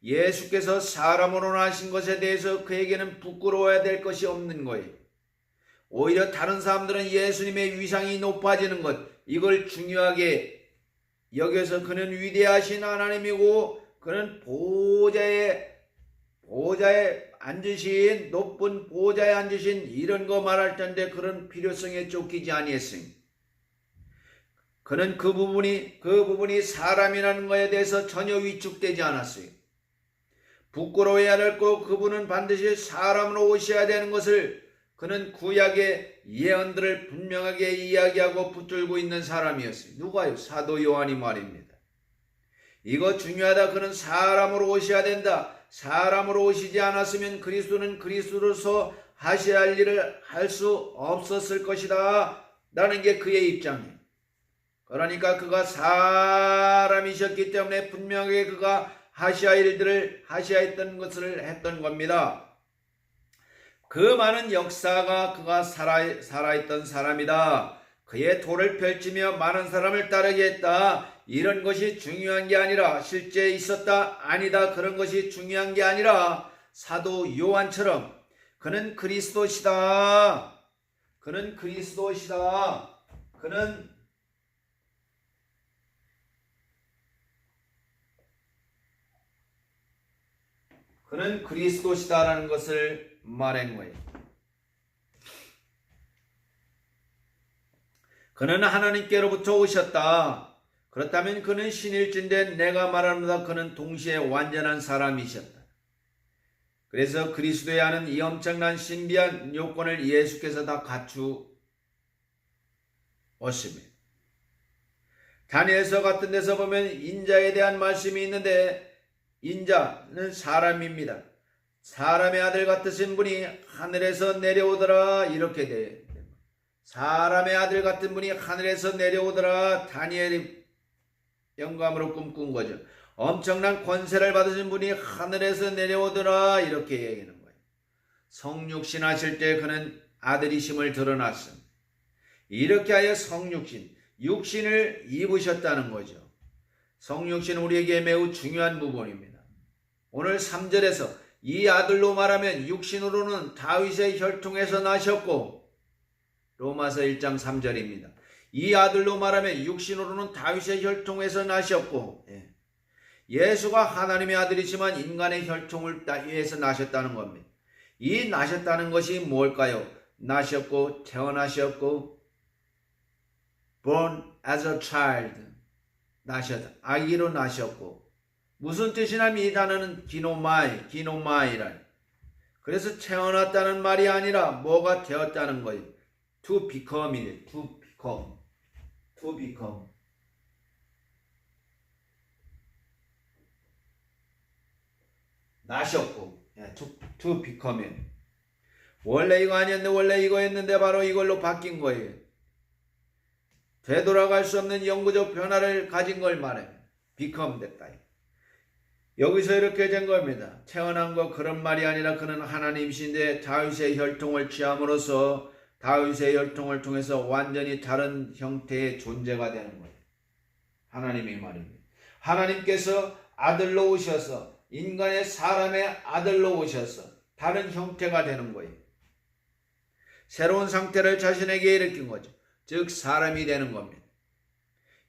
예수께서 사람으로 나신 것에 대해서 그에게는 부끄러워야 될 것이 없는 거예요. 오히려 다른 사람들은 예수님의 위상이 높아지는 것, 이걸 중요하게 여기서 그는 위대하신 하나님이고 그는 보좌에 앉으신, 높은 보좌에 앉으신, 이런 거 말할 텐데 그런 필요성에 쫓기지 아니했습니다. 그는 그 부분이 사람이라는 것에 대해서 전혀 위축되지 않았어요. 부끄러워해야 할 것, 그분은 반드시 사람으로 오셔야 되는 것을 그는 구약의 예언들을 분명하게 이야기하고 붙들고 있는 사람이었어요. 누가요? 사도 요한이 말입니다. 이거 중요하다. 그는 사람으로 오셔야 된다. 사람으로 오시지 않았으면 그리스도는 그리스도로서 하셔야 할 일을 할 수 없었을 것이다 라는 게 그의 입장이에요. 그러니까 그가 사람이셨기 때문에 분명하게 그가 하셔야 할 일들을 하셔야 했던 것을 했던 겁니다. 그 많은 역사가 그가 살아있던 사람이다. 그의 도를 펼치며 많은 사람을 따르게 했다. 이런 것이 중요한 게 아니라, 실제 있었다 아니다 그런 것이 중요한 게 아니라, 사도 요한처럼 그는 그리스도시다. 그는 그리스도시다라는 것을 말한 거예요. 그는 하나님께로부터 오셨다. 그렇다면 그는 신일진데 내가 말합니다. 그는 동시에 완전한 사람이셨다. 그래서 그리스도에 하는 이 엄청난 신비한 요건을 예수께서 다 갖추었습니다. 다니엘서 같은 데서 보면 인자에 대한 말씀이 있는데, 인자는 사람입니다. 사람의 아들 같으신 분이 하늘에서 내려오더라, 이렇게 돼요. 사람의 아들 같은 분이 하늘에서 내려오더라. 다니엘이 영감으로 꿈꾼 거죠. 엄청난 권세를 받으신 분이 하늘에서 내려오더라, 이렇게 얘기하는 거예요. 성육신 하실 때 그는 아들이심을 드러났습니다. 이렇게 하여 육신을 입으셨다는 거죠. 성육신은 우리에게 매우 중요한 부분입니다. 오늘 3절에서 이 아들로 말하면 육신으로는 다윗의 혈통에서 나셨고, 로마서 1장 3절입니다. 이 아들로 말하면 육신으로는 다윗의 혈통에서 나셨고, 예수가 하나님의 아들이지만 인간의 혈통을 위해서 나셨다는 겁니다. 이 나셨다는 것이 뭘까요? 나셨고, 태어나셨고, born as a child, 아기로 나셨고, 무슨 뜻이냐면 이 단어는 기노마이라. 그래서 태어났다는 말이 아니라 뭐가 되었다는 거예요. to become이에요. to become. 나셨고, to become. 원래 이거 아니었는데 원래 이거였는데 바로 이걸로 바뀐 거예요. 되돌아갈 수 없는 영구적 변화를 가진 걸 말해요. become 됐다. 여기서 이렇게 된 겁니다. 태어난 거 그런 말이 아니라 그는 하나님이신데 다윗의 혈통을 취함으로써 다윗의 혈통을 통해서 완전히 다른 형태의 존재가 되는 거예요. 하나님의 말입니다. 하나님께서 아들로 오셔서, 인간의 사람의 아들로 오셔서 다른 형태가 되는 거예요. 새로운 상태를 자신에게 일으킨 거죠. 즉 사람이 되는 겁니다.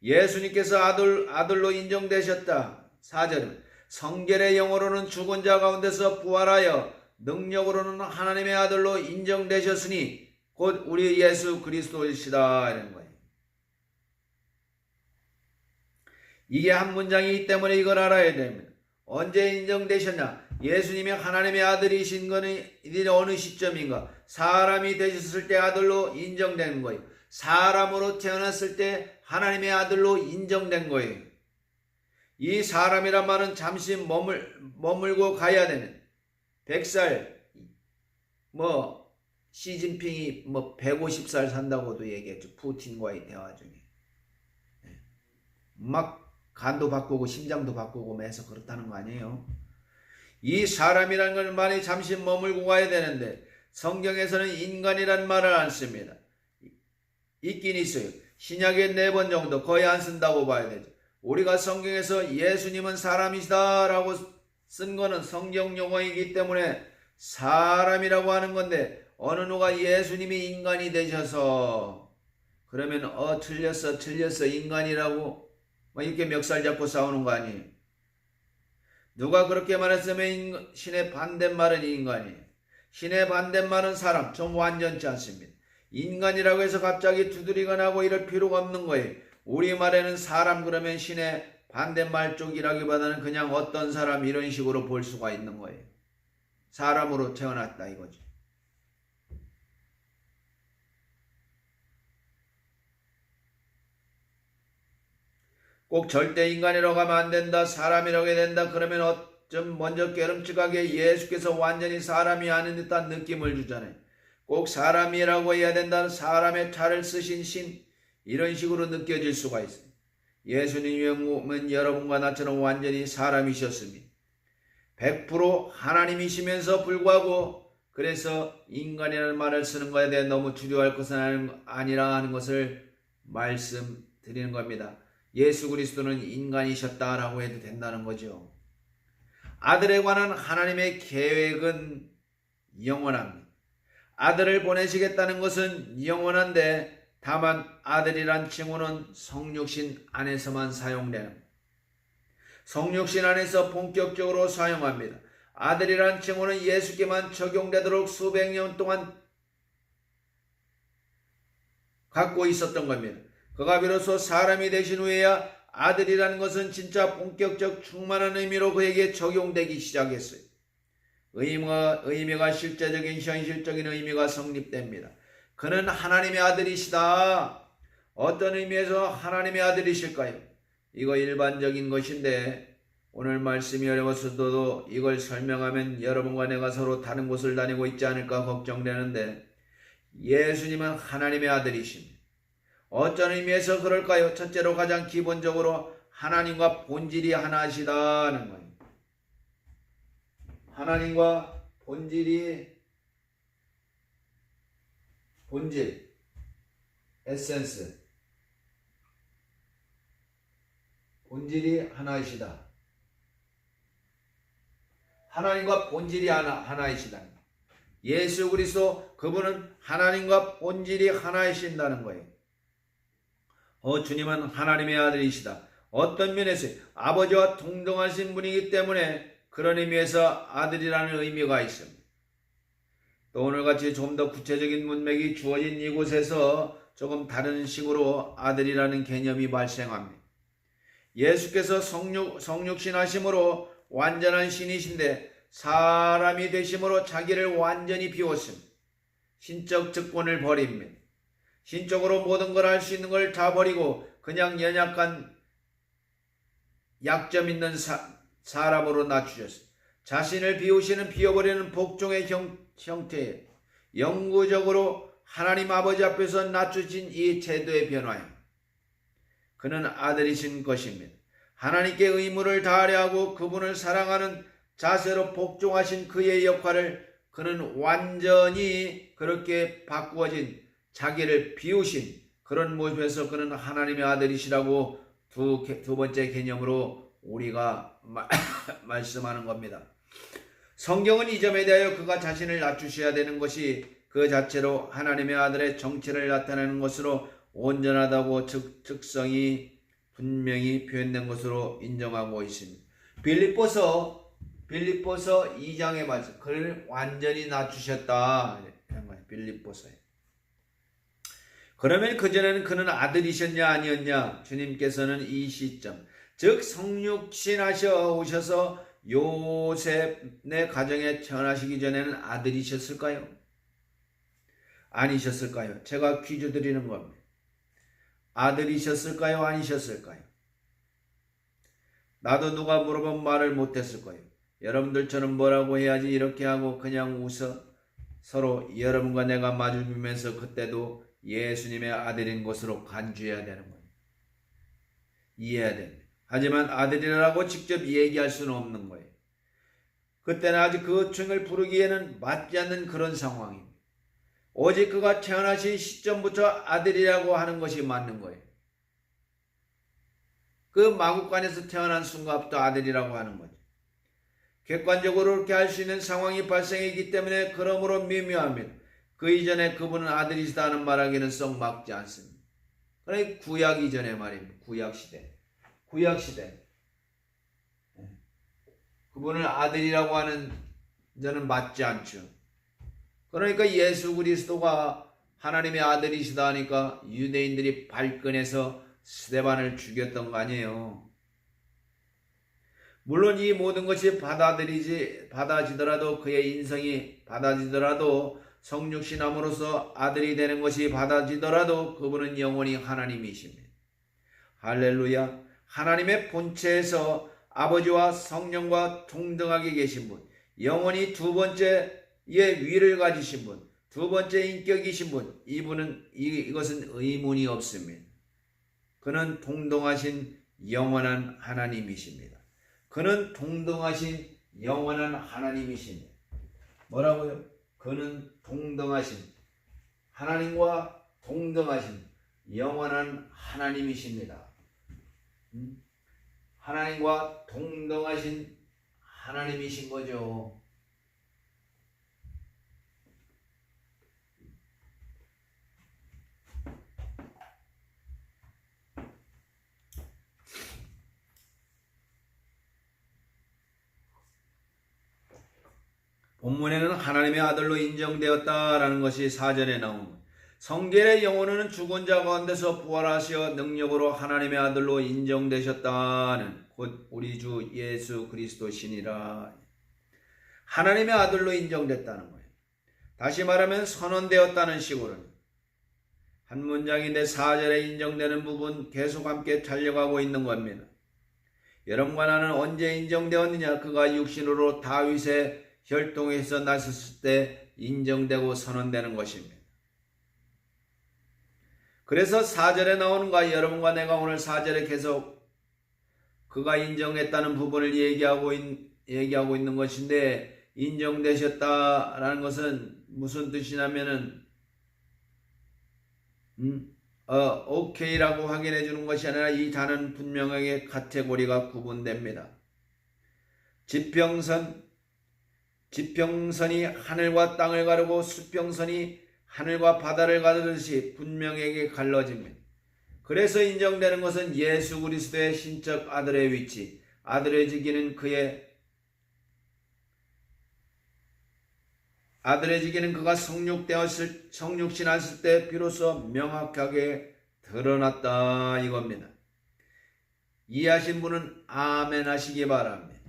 예수님께서 아들로 인정되셨다. 4절은 성결의 영으로는 죽은 자 가운데서 부활하여 능력으로는 하나님의 아들로 인정되셨으니 곧 우리 예수 그리스도이시다 이런 거예요. 이게 한 문장이기 때문에 이걸 알아야 됩니다. 언제 인정되셨냐? 예수님이 하나님의 아들이신 것은 어느 시점인가? 사람이 되셨을 때 아들로 인정된 거예요. 사람으로 태어났을 때 하나님의 아들로 인정된 거예요. 이 사람이란 말은 잠시 머물고 가야 되는 100살 시진핑이 150살 산다고도 얘기했죠. 푸틴과의 대화 중에. 막 간도 바꾸고 심장도 바꾸고 해서 그렇다는 거 아니에요. 이 사람이라는 걸 많이 잠시 머물고 가야 되는데 성경에서는 인간이란 말을 안 씁니다. 있긴 있어요. 신약에 4번 정도 거의 안 쓴다고 봐야 되죠. 우리가 성경에서 예수님은 사람이시다 라고 쓴 거는 성경 용어이기 때문에 사람이라고 하는 건데 어느 누가 예수님이 인간이 되셔서 그러면 틀렸어 인간이라고 이렇게 멱살 잡고 싸우는 거 아니에요. 누가 그렇게 말했으면 신의 반대말은 인간이에요. 신의 반대말은 사람. 좀 완전치 않습니다. 인간이라고 해서 갑자기 두드리거나 하고 이럴 필요가 없는 거예요. 우리말에는 사람 그러면 신의 반대말 쪽이라기보다는 그냥 어떤 사람 이런 식으로 볼 수가 있는 거예요. 사람으로 태어났다 이거죠. 꼭 절대 인간이라고 하면 안 된다. 사람이라고 해야 된다. 그러면 좀 먼저 깨름직하게 예수께서 완전히 사람이 아닌 듯한 느낌을 주잖아요. 꼭 사람이라고 해야 된다. 사람의 차를 쓰신 신 이런 식으로 느껴질 수가 있어요. 예수님은 여러분과 나처럼 완전히 사람이셨습니다. 100% 하나님이시면서 불구하고 그래서 인간이라는 말을 쓰는 것에 대해 너무 두려워할 것은 아니라 하는 것을 말씀드리는 겁니다. 예수 그리스도는 인간이셨다라고 해도 된다는 거죠. 아들에 관한 하나님의 계획은 영원합니다. 아들을 보내시겠다는 것은 영원한데 다만 아들이란 칭호는 성육신 안에서만 사용되는 성육신 안에서 본격적으로 사용합니다. 아들이란 칭호는 예수께만 적용되도록 수백 년 동안 갖고 있었던 겁니다. 그가 비로소 사람이 되신 후에야 아들이라는 것은 진짜 본격적 충만한 의미로 그에게 적용되기 시작했어요. 의미가 실제적인 현실적인 의미가 성립됩니다. 그는 하나님의 아들이시다. 어떤 의미에서 하나님의 아들이실까요? 이거 일반적인 것인데 오늘 말씀이 어려웠어도 이걸 설명하면 여러분과 내가 서로 다른 곳을 다니고 있지 않을까 걱정되는데 예수님은 하나님의 아들이십니다. 어떤 의미에서 그럴까요? 첫째로 가장 기본적으로 하나님과 본질이 하나시다는 거예요. 하나님과 본질, 에센스, 본질이 하나이시다. 하나님과 본질이 하나이시다. 예수 그리스도 그분은 하나님과 본질이 하나이신다는 거예요. 주님은 하나님의 아들이시다. 어떤 면에서 아버지와 동등하신 분이기 때문에 그런 의미에서 아들이라는 의미가 있습니다. 또 오늘같이 좀 더 구체적인 문맥이 주어진 이곳에서 조금 다른 식으로 아들이라는 개념이 발생합니다. 예수께서 성육신 하심으로 완전한 신이신데 사람이 되심으로 자기를 완전히 비웠습니다. 신적 직분을 버립니다. 신적으로 모든 걸 할 수 있는 걸 다 버리고 그냥 연약한 약점 있는 사람으로 낮추셨습니다. 자신을 비우시는 비워버리는 복종의 형태예요. 영구적으로 하나님 아버지 앞에서 낮추신 이 제도의 변화예요. 그는 아들이신 것입니다. 하나님께 의무를 다하려 하고 그분을 사랑하는 자세로 복종하신 그의 역할을 그는 완전히 그렇게 바꾸어진 자기를 비우신 그런 모습에서 그는 하나님의 아들이시라고 두 번째 개념으로 우리가 말씀하는 겁니다. 성경은 이 점에 대하여 그가 자신을 낮추셔야 되는 것이 그 자체로 하나님의 아들의 정체를 나타내는 것으로 온전하다고 특성이 분명히 표현된 것으로 인정하고 있습니다. 빌립보서 2장의 말씀, 그를 완전히 낮추셨다. 빌립보서에. 그러면 그전에는 그는 아들이셨냐 아니었냐? 주님께서는 이 시점, 즉 성육신 하셔 오셔서 요셉의 가정에 태어나시기 전에는 아들이셨을까요? 아니셨을까요? 제가 퀴즈 드리는 겁니다. 아들이셨을까요? 아니셨을까요? 나도 누가 물어본 말을 못했을 거예요. 여러분들처럼 뭐라고 해야지 이렇게 하고 그냥 웃어 서로 여러분과 내가 마주보면서 그때도 예수님의 아들인 것으로 간주해야 되는 거예요. 이해해야 됩니다. 하지만 아들이라고 직접 얘기할 수는 없는 거예요. 그때는 아직 그 층을 부르기에는 맞지 않는 그런 상황입니다. 오직 그가 태어나신 시점부터 아들이라고 하는 것이 맞는 거예요. 그 마구간에서 태어난 순간부터 아들이라고 하는 거죠. 객관적으로 그렇게 할 수 있는 상황이 발생했기 때문에 그러므로 미묘합니다. 그 이전에 그분은 아들이시다 하는 말하기는 썩 맞지 않습니다. 그러니 구약 이전의 말입니다. 구약시대. 그분을 아들이라고 하는 저는 맞지 않죠. 그러니까 예수 그리스도가 하나님의 아들이시다 하니까 유대인들이 발끈해서 스데반을 죽였던 거 아니에요. 물론 이 모든 것이 받아지더라도 그의 인성이 받아지더라도 성육신함으로써 아들이 되는 것이 받아지더라도 그분은 영원히 하나님이십니다. 할렐루야. 하나님의 본체에서 아버지와 성령과 동등하게 계신 분, 영원히 두 번째의 위를 가지신 분, 두 번째 인격이신 분, 이것은 의문이 없습니다. 그는 동등하신 영원한 하나님이십니다. 그는 동등하신 영원한 하나님이십니다. 뭐라고요? 그는 동등하신 하나님과 동등하신 영원한 하나님이십니다. 하나님과 동등하신 하나님이신 거죠. 본문에는 하나님의 아들로 인정되었다라는 것이 4절에 나옵니다. 성결의 영혼은 죽은 자 가운데서 부활하시어 능력으로 하나님의 아들로 인정되셨다는 곧 우리 주 예수 그리스도시니라. 하나님의 아들로 인정됐다는 거예요. 다시 말하면 선언되었다는 식으로는 한 문장인데 4절에 인정되는 부분 계속 함께 달려가고 있는 겁니다. 여러분과 나는 언제 인정되었느냐? 그가 육신으로 다윗의 혈통에서 나셨을 때 인정되고 선언되는 것입니다. 그래서 4절에 나오는 거 여러분과 내가 오늘 4절에 계속 그가 인정했다는 부분을 얘기하고 있는 것인데, 인정되셨다라는 것은 무슨 뜻이냐면은 오케이라고 확인해 주는 것이 아니라 이 단어는 분명하게 카테고리가 구분됩니다. 지평선이 하늘과 땅을 가르고 수평선이 하늘과 바다를 가르듯이 분명하게 갈라집니다. 그래서 인정되는 것은 예수 그리스도의 신적 아들의 위치, 아들해지기는 그가 성육신하실 때 비로소 명확하게 드러났다 이겁니다. 이해하신 분은 아멘 하시기 바랍니다.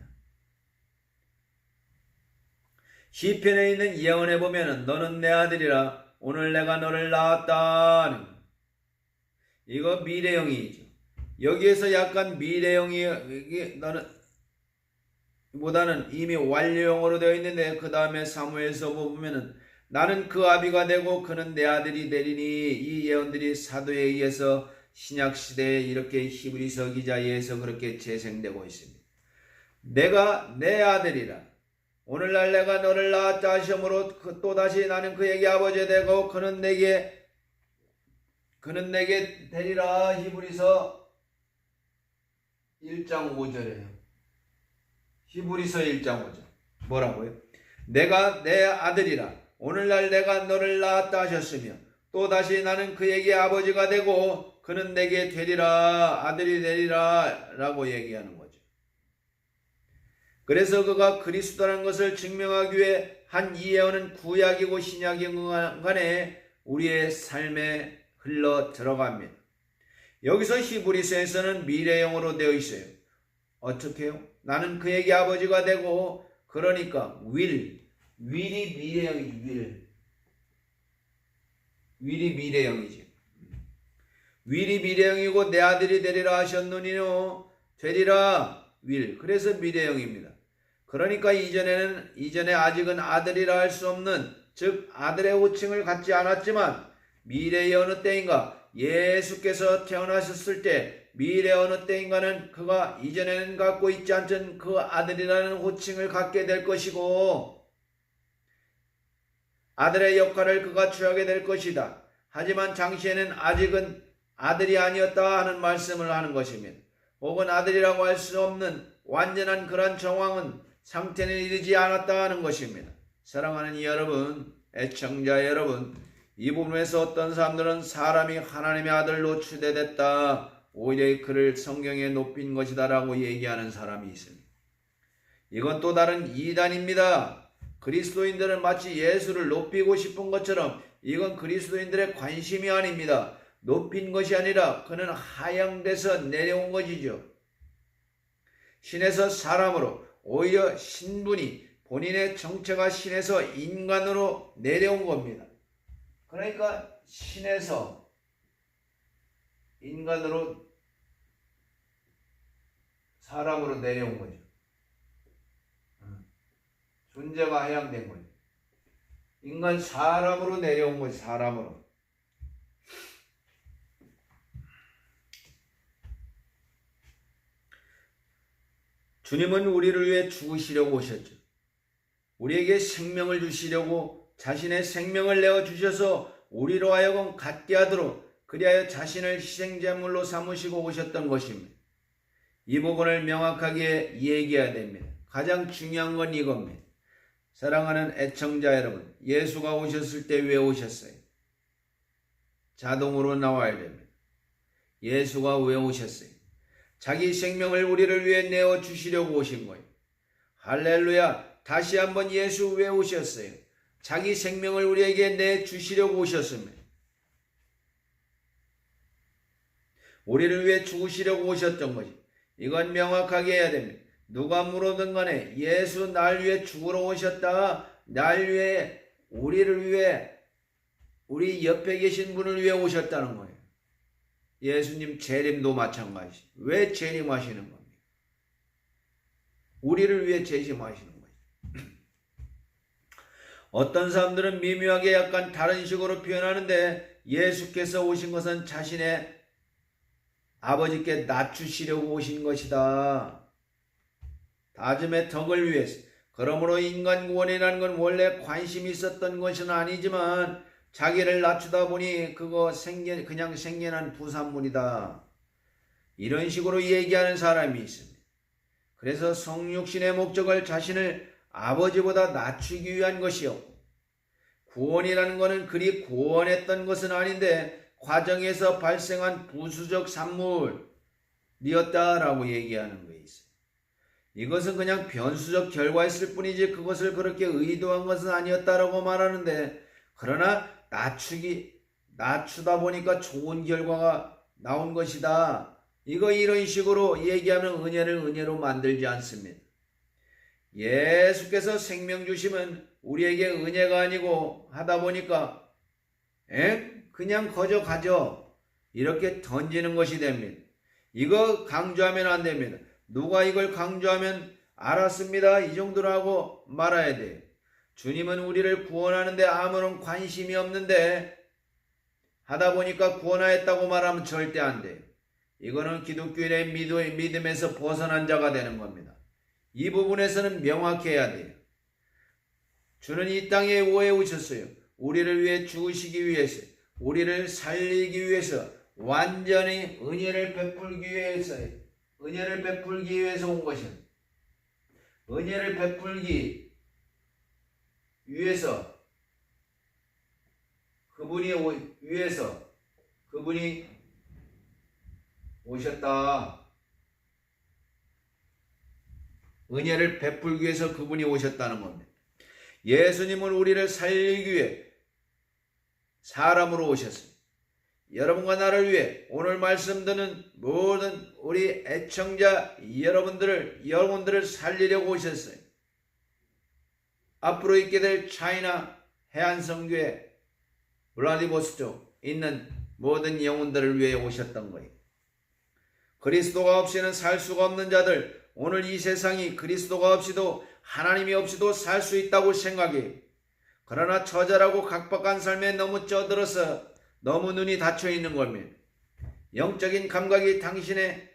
시편에 있는 예언에 보면은 너는 내 아들이라 오늘 내가 너를 낳았다. 이거 미래형이죠. 여기에서 약간 미래형이 너는 보다는 이미 완료형으로 되어 있는데 그 다음에 사무엘서 보면은 나는 그 아비가 되고 그는 내 아들이 되리니, 이 예언들이 사도에 의해서 신약시대에 이렇게 히브리서 기자에 의해서 그렇게 재생되고 있습니다. 내가 내 아들이라 오늘날 내가 너를 낳았다 하심으로 또다시 나는 그에게 아버지 되고 그는 내게 되리라. 히브리서 1장 5절이에요. 히브리서 1장 5절 뭐라고요? 내가 내 아들이라 오늘날 내가 너를 낳았다 하셨으며 또다시 나는 그에게 아버지가 되고 그는 내게 되리라, 아들이 되리라 라고 얘기하는 거죠. 그래서 그가 그리스도라는 것을 증명하기 위해 한 이 예언은 구약이고 신약이고 간에 우리의 삶에 흘러 들어갑니다. 여기서 히브리서에서는 미래형으로 되어 있어요. 어떻게 해요? 나는 그에게 아버지가 되고, 그러니까 will이 미래형이지. will이 미래형이지. will이 미래형이고 내 아들이 되리라 하셨느니요. 되리라. will. 그래서 미래형입니다. 그러니까 이전에 아직은 아들이라 할 수 없는, 즉 아들의 호칭을 갖지 않았지만 미래의 어느 때인가 예수께서 태어나셨을 때 미래 어느 때인가는 그가 이전에는 갖고 있지 않던 그 아들이라는 호칭을 갖게 될 것이고 아들의 역할을 그가 취하게 될 것이다. 하지만 당시에는 아직은 아들이 아니었다 하는 말씀을 하는 것입니다. 혹은 아들이라고 할 수 없는 완전한 그런 정황은 상태는 이르지 않았다 하는 것입니다. 사랑하는 여러분, 애청자 여러분, 이 부분에서 어떤 사람들은 사람이 하나님의 아들로 추대됐다, 오히려 그를 성경에 높인 것이다 라고 얘기하는 사람이 있습니다. 이건 또 다른 이단입니다. 그리스도인들은 마치 예수를 높이고 싶은 것처럼 이건 그리스도인들의 관심이 아닙니다. 높인 것이 아니라 그는 하향돼서 내려온 것이죠. 신에서 사람으로, 오히려 신분이, 본인의 정체가 신에서 인간으로 내려온 겁니다. 그러니까 신에서 인간으로, 사람으로 내려온 거죠. 존재가 하향된 거죠. 인간 사람으로 내려온 거죠. 사람으로. 주님은 우리를 위해 죽으시려고 오셨죠. 우리에게 생명을 주시려고 자신의 생명을 내어주셔서 우리로 하여금 갖게 하도록 그리하여 자신을 희생제물로 삼으시고 오셨던 것입니다. 이 부분을 명확하게 얘기해야 됩니다. 가장 중요한 건 이겁니다. 사랑하는 애청자 여러분, 예수가 오셨을 때 왜 오셨어요? 자동으로 나와야 됩니다. 예수가 왜 오셨어요? 자기 생명을 우리를 위해 내어주시려고 오신 거예요. 할렐루야! 다시 한번 예수 왜 오셨어요? 자기 생명을 우리에게 내주시려고 오셨습니다. 우리를 위해 죽으시려고 오셨던 것이, 이건 명확하게 해야 됩니다. 누가 물어든 간에 예수 날 위해 죽으러 오셨다, 날 위해, 우리를 위해, 우리 옆에 계신 분을 위해 오셨다는 거예요. 예수님 재림도 마찬가지. 왜 재림하시는 겁니까? 우리를 위해 재림하시는 거예요. 어떤 사람들은 미묘하게 약간 다른 식으로 표현하는데, 예수께서 오신 것은 자신의 아버지께 낮추시려고 오신 것이다. 다즘의 덕을 위해서. 그러므로 인간 구원이라는 건 원래 관심이 있었던 것은 아니지만 자기를 낮추다 보니 그거 그냥 생겨난 부산물이다. 이런 식으로 얘기하는 사람이 있습니다. 그래서 성육신의 목적을 자신을 아버지보다 낮추기 위한 것이었고, 구원이라는 것은 그리 구원했던 것은 아닌데 과정에서 발생한 부수적 산물이었다라고 얘기하는 거 있어요. 이것은 그냥 변수적 결과였을 뿐이지 그것을 그렇게 의도한 것은 아니었다라고 말하는데, 그러나 낮추다 보니까 좋은 결과가 나온 것이다. 이런 식으로 얘기하면 은혜로 만들지 않습니다. 예수께서 생명 주시면 우리에게 은혜가 아니고 하다 보니까 그냥 거저 가져 이렇게 던지는 것이 됩니다. 이거 강조하면 안 됩니다. 누가 이걸 강조하면 알았습니다 이 정도로 하고 말아야 돼요. 주님은 우리를 구원하는데 아무런 관심이 없는데 하다 보니까 구원하였다고 말하면 절대 안 돼요. 이거는 기독교인의 믿음에서 벗어난 자가 되는 겁니다. 이 부분에서는 명확해야 돼요. 주는 이 땅에 왜 오셨어요? 우리를 위해 죽으시기 위해서, 우리를 살리기 위해서, 완전히 은혜를 베풀기 위해서요. 은혜를 베풀기 위해서 온 것입니다. 은혜를 베풀기 위해서 그분이 오셨다. 은혜를 베풀기 위해서 그분이 오셨다는 겁니다. 예수님은 우리를 살리기 위해 사람으로 오셨습니다. 여러분과 나를 위해 오늘 말씀 듣는 모든 우리 애청자 여러분들을 살리려고 오셨어요. 앞으로 있게 될 차이나 해안성교회 블라디보스토크 있는 모든 영혼들을 위해 오셨던 거예요. 그리스도가 없이는 살 수가 없는 자들, 오늘 이 세상이 그리스도가 없이도 하나님이 없이도 살 수 있다고 생각해. 그러나 처절하고 각박한 삶에 너무 쩌들어서 너무 눈이 닫혀 있는 겁니다. 영적인 감각이 당신의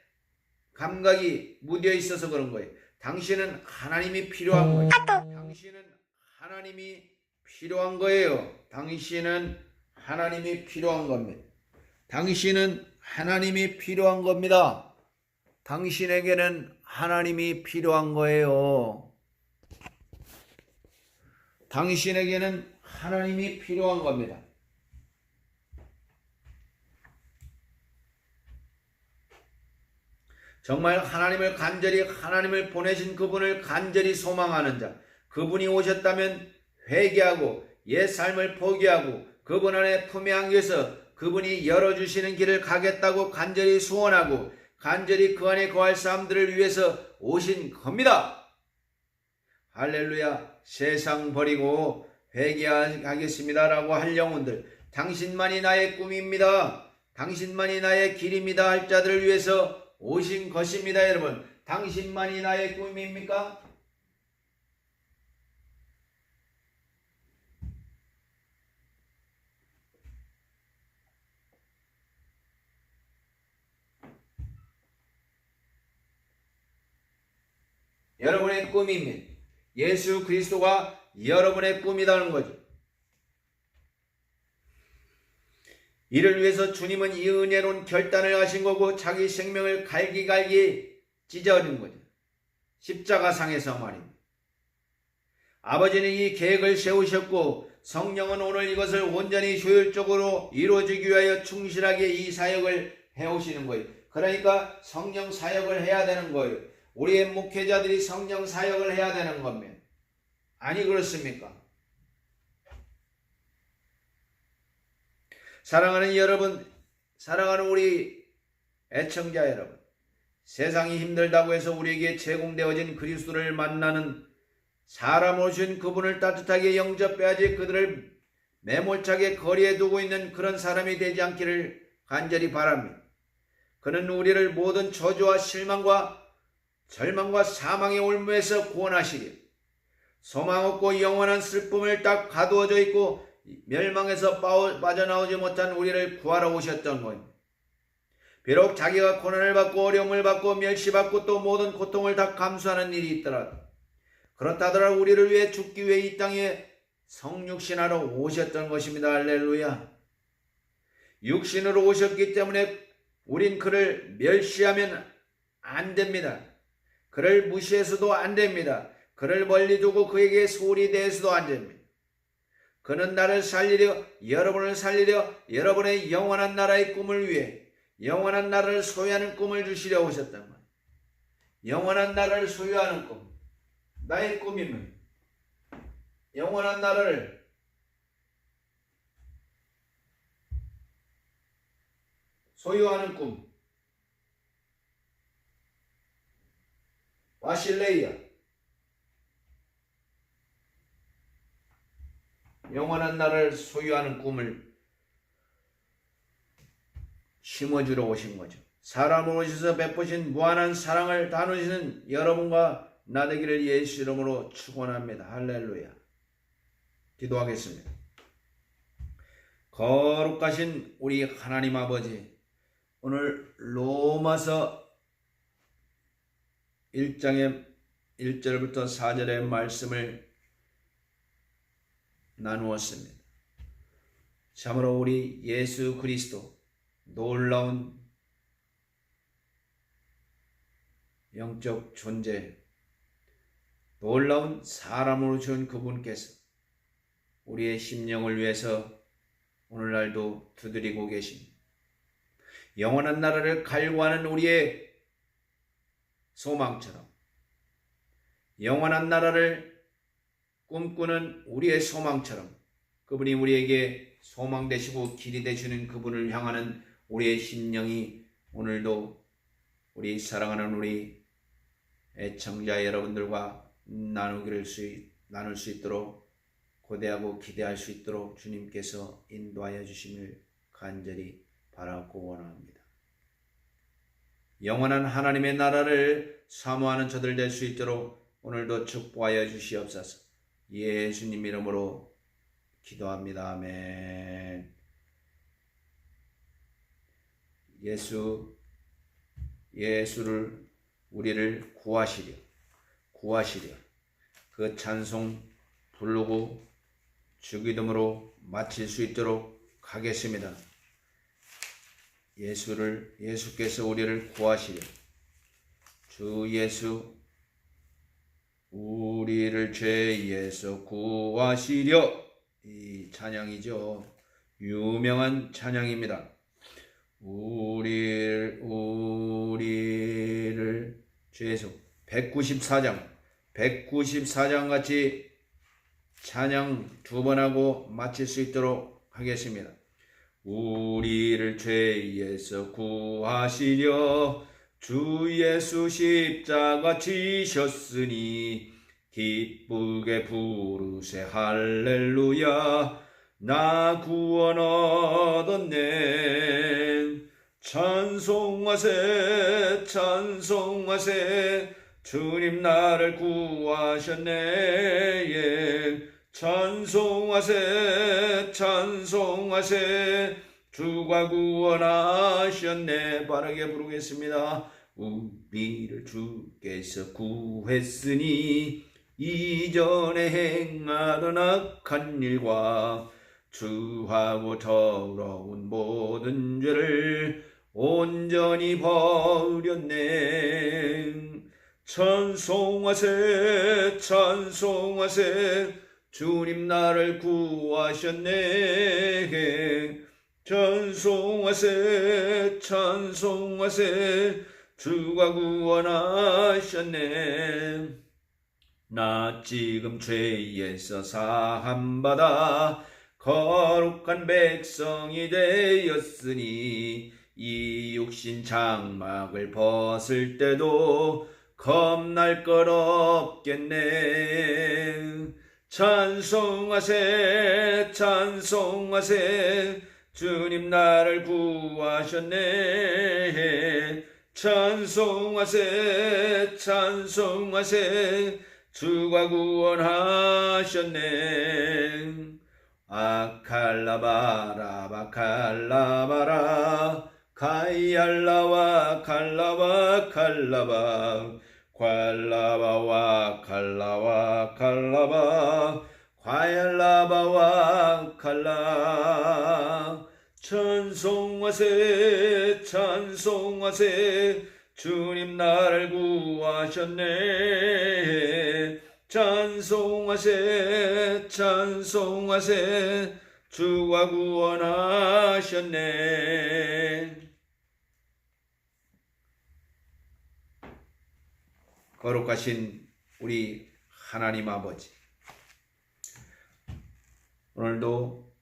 감각이 무뎌 있어서 그런 거예요. 당신은 하나님이 필요한 거예요. 당신은 하나님이 필요한 거예요. 당신은 하나님이 필요한 겁니다. 당신은 하나님이 필요한 겁니다. 당신에게는 하나님이 필요한 거예요. 당신에게는 하나님이 필요한 겁니다. 정말 하나님을 보내신 그분을 간절히 소망하는 자, 그분이 오셨다면 회개하고 옛 삶을 포기하고 그분 안에 품에 안겨서 그분이 열어주시는 길을 가겠다고 간절히 소원하고 간절히 그 안에 거할 사람들을 위해서 오신 겁니다. 할렐루야. 세상 버리고 회개하겠습니다라고 할 영혼들, 당신만이 나의 꿈입니다. 당신만이 나의 길입니다 할 자들을 위해서 오신 것입니다. 여러분, 당신만이 나의 꿈입니까? 여러분의 꿈입니다. 예수 그리스도가 여러분의 꿈이라는 거죠. 이를 위해서 주님은 이 은혜로운 결단을 하신 거고 자기 생명을 갈기갈기 찢어진 거죠. 십자가상에서 말입니다. 아버지는 이 계획을 세우셨고 성령은 오늘 이것을 온전히 효율적으로 이루어지기 위하여 충실하게 이 사역을 해오시는 거예요. 그러니까 성령 사역을 해야 되는 거예요. 우리의 목회자들이 성령 사역을 해야 되는 겁니다. 아니 그렇습니까? 사랑하는 여러분, 사랑하는 우리 애청자 여러분, 세상이 힘들다고 해서 우리에게 제공되어진 그리스도를 만나는 사람 오신 그분을 따뜻하게 영접해야지 그들을 매몰차게 거리에 두고 있는 그런 사람이 되지 않기를 간절히 바랍니다. 그는 우리를 모든 저주와 실망과 절망과 사망의 올무에서 구원하시길, 소망 없고 영원한 슬픔을 딱 가두어져 있고 멸망에서 빠져나오지 못한 우리를 구하러 오셨던 거입니다. 비록 자기가 고난을 받고 어려움을 받고 멸시받고 또 모든 고통을 다 감수하는 일이 있더라도, 그렇다더라도 우리를 위해 죽기 위해 이 땅에 성육신하러 오셨던 것입니다. 할렐루야. 육신으로 오셨기 때문에 우린 그를 멸시하면 안 됩니다. 그를 무시해서도 안 됩니다. 그를 멀리 두고 그에게 소홀히 대해서도 안 됩니다. 그는 나를 살리려, 여러분을 살리려 여러분의 영원한 나라의 꿈을 위해 영원한 나라를 소유하는 꿈을 주시려 오셨단 말이에요. 영원한 나라를 소유하는 꿈, 나의 꿈이면 영원한 나라를 소유하는 꿈, 바실레이아, 영원한 나라를 소유하는 꿈을 심어주러 오신 거죠. 사람으로 오셔서 베푸신 무한한 사랑을 나누시는 여러분과 나 되기를 예수 이름으로 축원합니다. 할렐루야. 기도하겠습니다. 거룩하신 우리 하나님 아버지, 오늘 로마서 1장의 1절부터 4절의 말씀을 나누었습니다. 참으로 우리 예수 그리스도 놀라운 영적 존재, 놀라운 사람으로 준 그분께서 우리의 심령을 위해서 오늘날도 두드리고 계십니다. 영원한 나라를 갈구하는 우리의 소망처럼, 영원한 나라를 꿈꾸는 우리의 소망처럼 그분이 우리에게 소망 되시고 길이 되시는 그분을 향하는 우리의 심령이 오늘도 우리 사랑하는 우리 애청자 여러분들과 나눌 수 있도록 고대하고 기대할 수 있도록 주님께서 인도하여 주심을 간절히 바라고 원합니다. 영원한 하나님의 나라를 사모하는 저들 될 수 있도록 오늘도 축복하여 주시옵소서. 예수님 이름으로 기도합니다. 아멘. 예수를 우리를 구하시려 그 찬송 부르고 주기도문으로 마칠 수 있도록 하겠습니다. 예수께서 우리를 구하시려 주 예수 우리를 죄에서 구하시려, 이 찬양이죠. 유명한 찬양입니다. 우리를 죄에서 194장 같이 찬양 2번 하고 마칠 수 있도록 하겠습니다. 우리를 죄에서 구하시려 주 예수 십자가 지셨으니 기쁘게 부르세 할렐루야 나 구원 얻었네. 찬송하세 찬송하세 주님 나를 구하셨네. 찬송하세 찬송하세 주가 구원하셨네. 빠르게 부르겠습니다. 우리를 주께서 구했으니 이전에 행하던 악한 일과 주하고 더러운 모든 죄를 온전히 버렸네. 찬송하세 찬송하세 주님 나를 구하셨네. 찬송하세 찬송하세 주가 구원하셨네. 나 지금 죄에서 사함받아 거룩한 백성이 되었으니 이 육신 장막을 벗을 때도 겁날 것 없겠네. 찬송하세 찬송하세 주님 나를 구하셨네. 찬송하세 찬송하세 주가 구원하셨네. 아칼라바라 바칼라바라 카이알라와 칼라바 칼라바 괄라바와 칼라와 칼라바 과얄라바와 칼라. 찬송하세 찬송하세 주님 나를 구하셨네. 찬송하세 찬송하세 주가 구원하셨네. 거룩하신 우리 하나님 아버지, 오늘도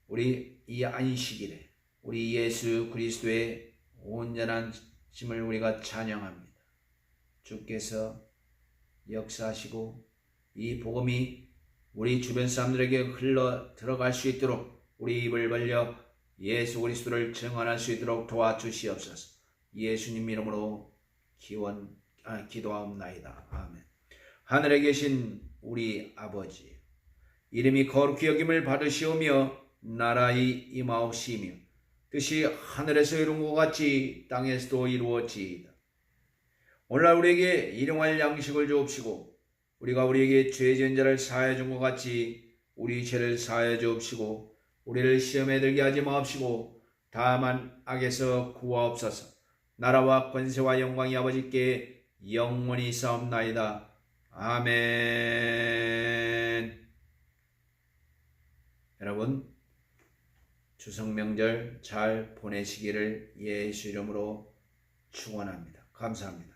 우리 이 안식일에 우리 예수 그리스도의 온전한 심을 우리가 찬양합니다. 주께서 역사하시고 이 복음이 우리 주변 사람들에게 흘러 들어갈 수 있도록 우리 입을 벌려 예수 그리스도를 증언할 수 있도록 도와주시옵소서. 예수님 이름으로 기도하옵나이다. 아멘. 하늘에 계신 우리 아버지, 이름이 거룩히 여김을 받으시오며 나라의 임하옵시며 뜻이 하늘에서 이룬 것 같이 땅에서도 이루어지이다. 오늘날 우리에게 일용할 양식을 주옵시고 우리가 우리에게 죄 지은 자를 사하여 준 것 같이 우리 죄를 사하여 주옵시고 우리를 시험에 들게 하지 마옵시고 다만 악에서 구하옵소서. 나라와 권세와 영광이 아버지께 영원히 있사옵나이다. 아멘. 여러분, 추석 명절 잘 보내시기를 예수 이름으로 축원합니다. 감사합니다.